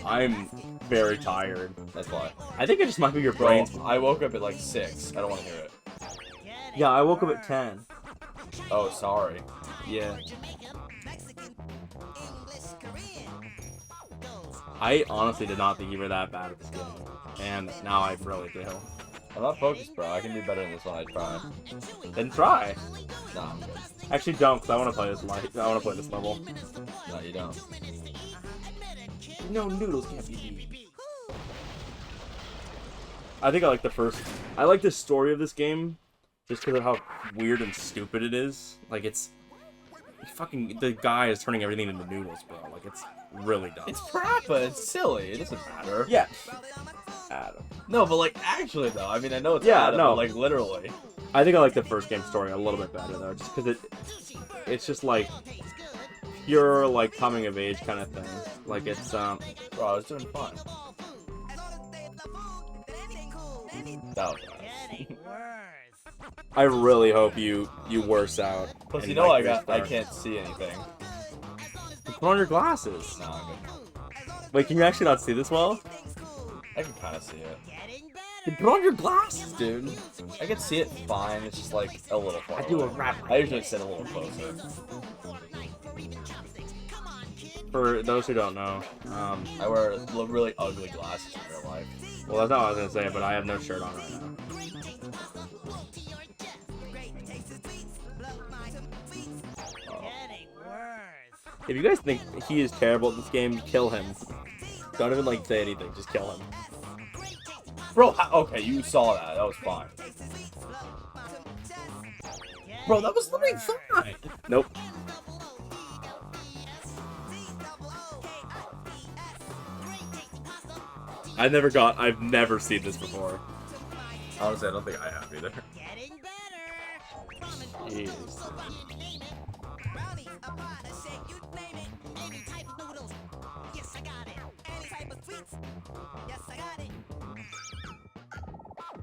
I'm very tired. That's why. I think it just might be your Bro, brains. I woke up at like 6. I don't want to hear it. Yeah, I woke up at 10. Oh, sorry. Yeah. I honestly did not think you were that bad at this game, and now I really do. I'm not focused, bro. I can do better than this one. I try. Then try. Nah, I'm good. Actually, don't, because I want to play this light. I want to play this level. No, you don't. No noodles can't be beat. I think I like the first. I like the story of this game, just because of how weird and stupid it is. Like it's fucking the guy is turning everything into noodles, bro. Like it's really dumb. It's Parappa. It's silly. It doesn't matter. Yeah. Adam. No, but like actually though, I mean I know it's Yeah, Adam, no. but like literally. I think I like the first game story a little bit better though, just because it's just like pure like coming of age kind of thing. Like it's Bro, I was doing fine. That was nice. I really hope you worse out. Plus, and, you know like, I restart. can't see anything. Put on your glasses. No, I'm good. Wait, can you actually not see this well? I can kind of see it. Then put on your glasses, dude. I can see it fine. It's just like a little far. I do a away. rap. I usually sit a little closer. For those who don't know, I wear really ugly glasses in real life. well, that's not what I was gonna say, but I have no shirt on right now. If you guys think he is terrible at this game, kill him. Don't even like say anything, just kill him. Bro, okay, you saw that. That was fine. Bro, that was literally fine. Nope. I've never seen this before. Honestly, I don't think I have either. Jeez.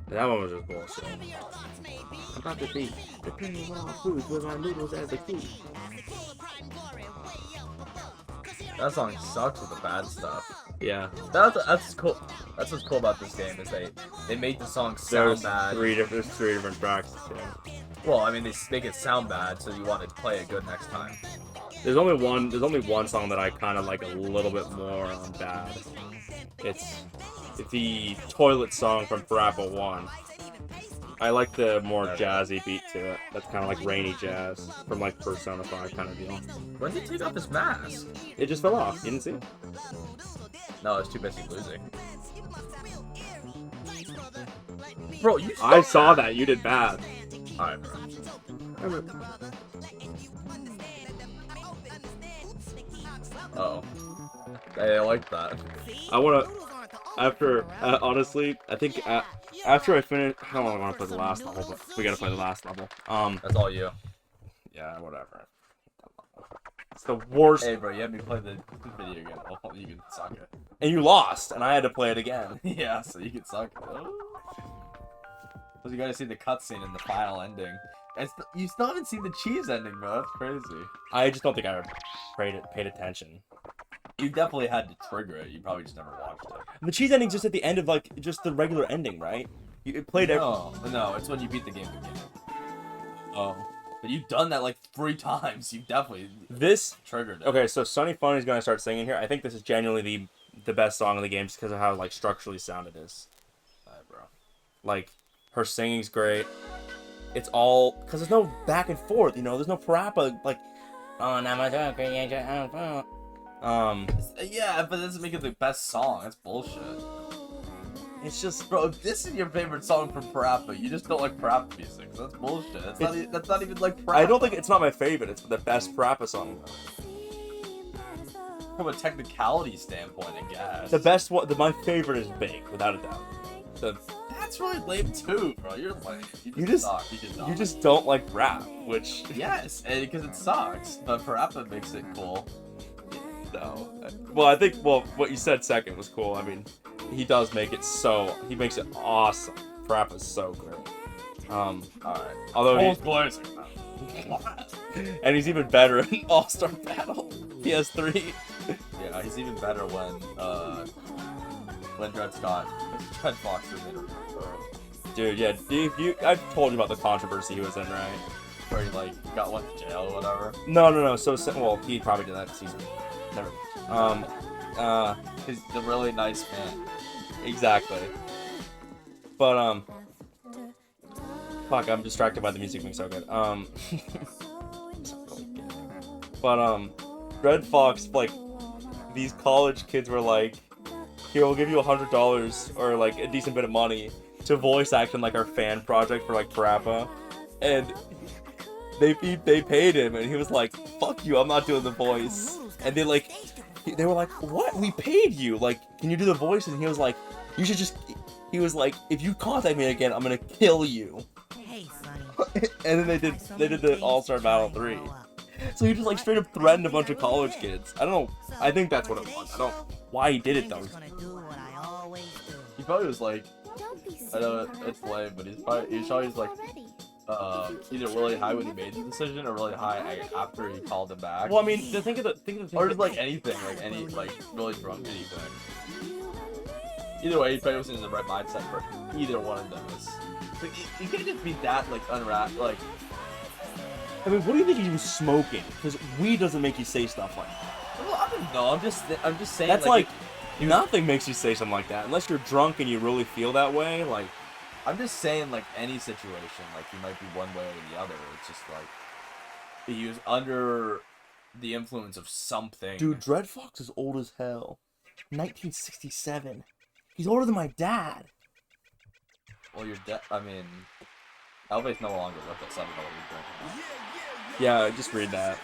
That one was just bullshit. I'm about to be preparing raw foods with my noodles as a key. That song sucks with the bad stuff. Yeah. That's cool. That's what's cool about this game is they make the song sound There's bad. three different tracks. Yeah. Well, I mean they make it sound bad, so you want to play it good next time. There's only one song that I kind of like a little bit more on bad. It's the toilet song from Parappa 1. I like the more jazzy beat to it. That's kind of like rainy jazz from like Persona 5 kind of deal. When did he take off his mask? It just fell off. You didn't see? No, I was too busy losing. Bro, you I saw that. You did bad. Alright, bro. Oh. Hey, I like that. I wanna after honestly, I think after I finish, I don't want to play the last level, but we gotta play the last level. That's all you. Yeah, whatever. It's the worst. Hey, bro, you had me play the video game. Oh, you can suck it. And you lost, and I had to play it again. Yeah, so you can suck it. Because you gotta see the cutscene in the final ending. You still haven't seen the cheese ending, bro. That's crazy. I just don't think I paid attention. You definitely had to trigger it. You probably just never watched it. The cheese ending's just at the end of like just the regular ending, right? It played every. No, it's when you beat the game again. Oh. But you've done that like 3 times. You definitely triggered it. Okay, so Sunny Funny's gonna start singing here. I think this is genuinely the best song in the game just because of how like structurally sound it is. Alright, bro. Like her singing's great. It's all because there's no back and forth, you know. There's no Parappa like. Oh, now my dog, yeah, but that doesn't make it the best song. That's bullshit. It's just, bro, if this is your favorite song from Parappa, you just don't like Parappa music. That's bullshit. That's not even like Parappa. I don't think it's not my favorite. It's the best Parappa song. From a technicality standpoint, I guess. The best one, my favorite is Big, without a doubt. That's really lame too, bro. You're lame. You just don't like rap, which yes, because it sucks. But Parappa makes it cool. No. Well, I think what you said second was cool. I mean, he does make it he makes it awesome. Parappa's so great. Alright. Although and he's even better in All-Star Battle PS3. Yeah, he's even better when Dred Fox was in it. Dude, yeah, I've told you about the controversy he was in, right? Where he like got went to jail or whatever. No. So well, he probably did that season. Never. He's the really nice man. Exactly. But fuck, I'm distracted by the music being so good. But Red Fox, like, these college kids were like, here, we'll give you $100 or like a decent bit of money to voice act in like our fan project for like Parappa, and they paid him, and he was like, fuck you, I'm not doing the voice. And they were like, what? We paid you, like, can you do the voice? And he was like, you should just, he was like, if you contact me again, I'm gonna kill you. Hey, Sonny. And then they did the All-Star Battle 3. So he just like straight up threatened a bunch of college kids. I don't know, I think that's what it was. I don't know why he did it though. He probably was like, I know it's lame, but he's probably like either really high when he made the decision or really high after he called him back. Well, I mean, think of the thing, or just like anything, like any really drunk anything. Either way, he probably wasn't in the right mindset for either one of those. Like, you can't just be that like unwrapped. Like, I mean, what do you think he was smoking? Because weed doesn't make you say stuff like that. well, I don't know. I'm just saying. That's like nothing makes you say something like that unless you're drunk and you really feel that way. Like, I'm just saying, like any situation, like you might be one way or the other. It's just like he was under the influence of something. Dude, Dred Fox is old as hell. 1967. He's older than my dad. Well, your dad. I mean, Elvis no longer with us. I don't know what he's doing. Yeah, just read that.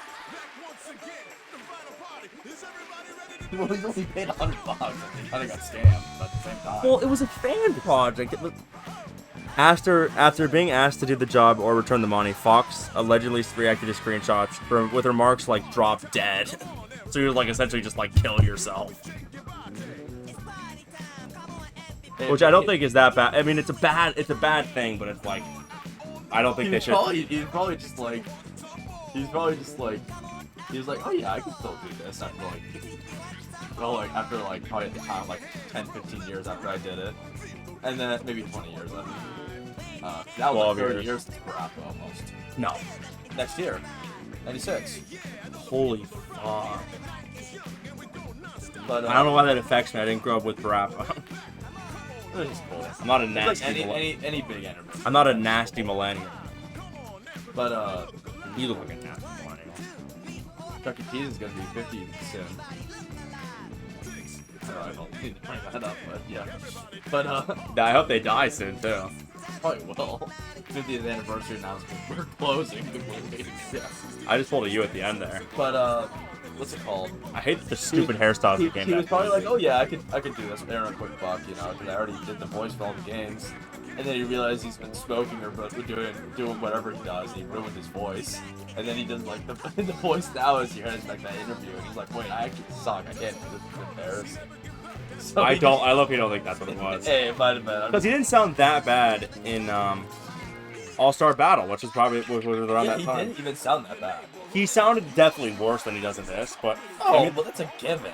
Well, he's only paid $100. He kind of got scammed, but at the same time. Well, it was a fan project. After being asked to do the job or return the money, Fox allegedly reacted to screenshots with remarks like "drop dead." So you're like essentially just like kill yourself. Which I don't think is that bad. I mean, it's a bad thing, but it's like, I don't think they should. He's probably just like, he was like, oh yeah, I can still do this after after probably at the time 10, 15 years after I did it, and then maybe 20 years after. That was 30 years since Parappa almost. No. Next year, 96. Holy fuck. But I don't know why that affects me. I didn't grow up with Parappa. It was just cool. I'm not a nasty. Like any big anime. I'm not a nasty millennial. But you look like a nasty millennial. Chuck E. Cheese is gonna be 50 soon. So I don't need to bring that up, but yeah. But I hope they die soon too. Probably will. 50th anniversary announcement. We're closing the movie. Yes. I just pulled a U at the end there. But what's it called? I hate the stupid hairstyles He, the game. he was probably like, oh yeah, I could do this, earn a quick buck, you know, because I already did the voice for all the games. And then he realized he's been smoking or doing whatever he does. He ruined his voice, and then he does like the voice now as you heard in like that interview, and he's like, wait, I actually suck. I can't do this. This is embarrassing. So I don't. I love you. Don't think that's what it was. Hey, it might have been. Because he didn't sound that bad in All-Star Battle, which is probably was around Yeah, that he time. didn't even sound that bad. He sounded definitely worse than he does in this, but Oh, I mean, well, that's a given.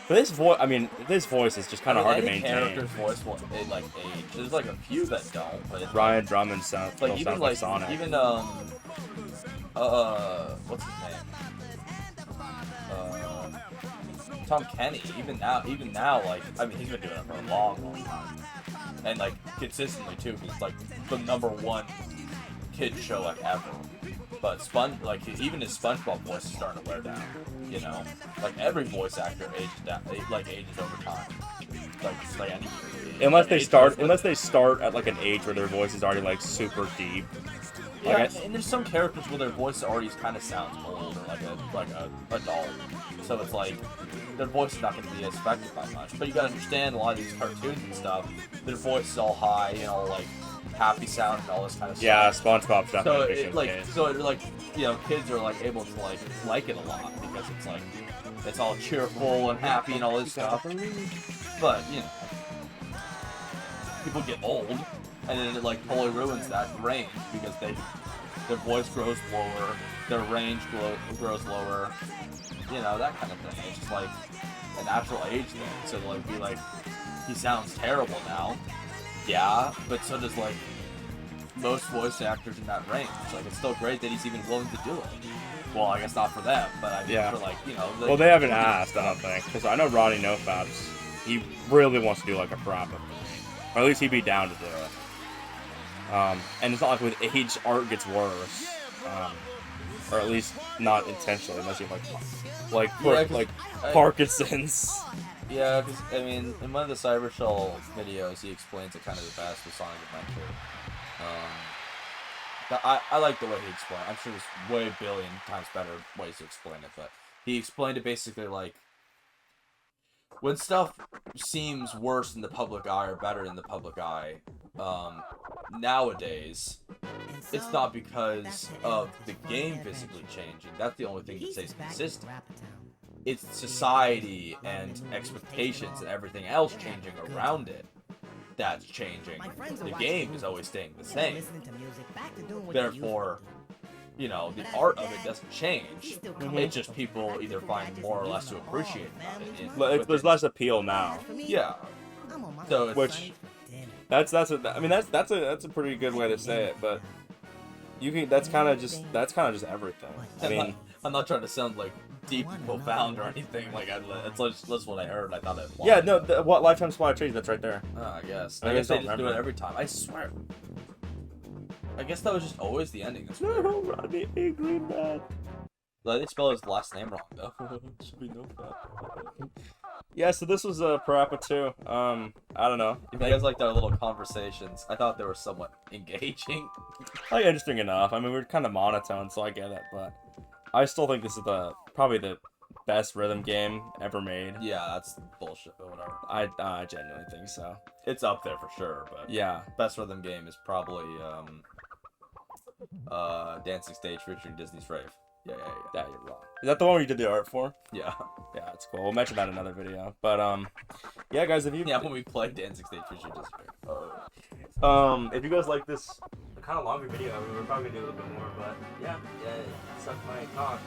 but his voice. I mean, this voice is just kind of hard to any maintain. character's voice will like age. There's like a few that don't, but it's Ryan Drummond sounds like still even sounds like like Sonic. even what's his name? Tom Kenny. Even now, like I mean, he's been doing it for a long time, and like consistently too. Because it's like the #1 kid show like ever. But even his SpongeBob voice is starting to wear down. You know, like every voice actor ages down, ages over time. Like any. Unless they start at like an age where their voice is already like super deep. Yeah, Like and there's some characters where their voice already kind of sounds old or like a adult. So it's like their voice is not going to be as affected by much. But you gotta understand a lot of these cartoons and stuff, their voice is all high, you know, like happy sound and all this kind of stuff. Yeah, SpongeBob's So definitely it, like you know, kids are like able to like it a lot because it's like it's all cheerful and happy and all this stuff. But you know, people get old, and then it like totally ruins that range because their voice grows lower, their range grows lower, you know, that kind of thing. It's just like a natural age thing. So like be like, he sounds terrible now, yeah, but so does like most voice actors in that range. Like it's still great that he's even willing to do it. Well, I guess not for them, but I mean for like, you know. Like, well, they haven't asked, I don't think, because I know Ronnie NoFabs, he really wants to do like a Parappa, or at least he'd be down to do it. And it's not like with age, art gets worse, or at least not intentionally, unless you have like Parkinson's. Yeah, because I mean, in one of the Cyber Shell videos, he explains it kind of the best with Sonic Adventure. But I like the way he explained it. I'm sure there's way billion times better ways to explain it, but he explained it basically like, when stuff seems worse in the public eye or better in the public eye, nowadays, it's not because of the game physically changing. That's the only thing that stays consistent. It's society and expectations and everything else changing around it that's changing. The game is always staying the same. Therefore, you know, the art of it doesn't change. It's just people either find more or less to appreciate about it. There's less appeal now. Yeah. So it's, Which that's a pretty good way to say it, but you can that's kind of just everything. I mean, I'm not trying to sound like deep and profound or anything. Like that's what I heard. I thought it. Yeah, no. What Lifetime Supply of Trees? That's right there. I guess. I I guess don't they just do remember. it every time. I swear. I guess that was just always the ending. That's No, weird. Rodney, angry man. Like, they spell his last name wrong though. Should we know that? Yeah, so this was Parappa 2. I don't know. If you guys liked our little conversations, I thought they were somewhat engaging. Like interesting enough. I mean, we're kind of monotone, so I get it, but I still think this is probably the best rhythm game ever made. Yeah, that's bullshit, but whatever. I genuinely think so. It's up there for sure, but Yeah. best rhythm game is probably Dancing Stage featuring Disney's Rave. Yeah. Yeah, you're wrong. Is that the one where you did the art for? Yeah. Yeah, that's cool. We'll mention that in another video. But yeah, guys, if you Yeah, when we play Dancing Stage featuring Disney Rave. if you guys like this kind of longer video, I mean, we're probably gonna do a little bit more. But yeah, suck my cock.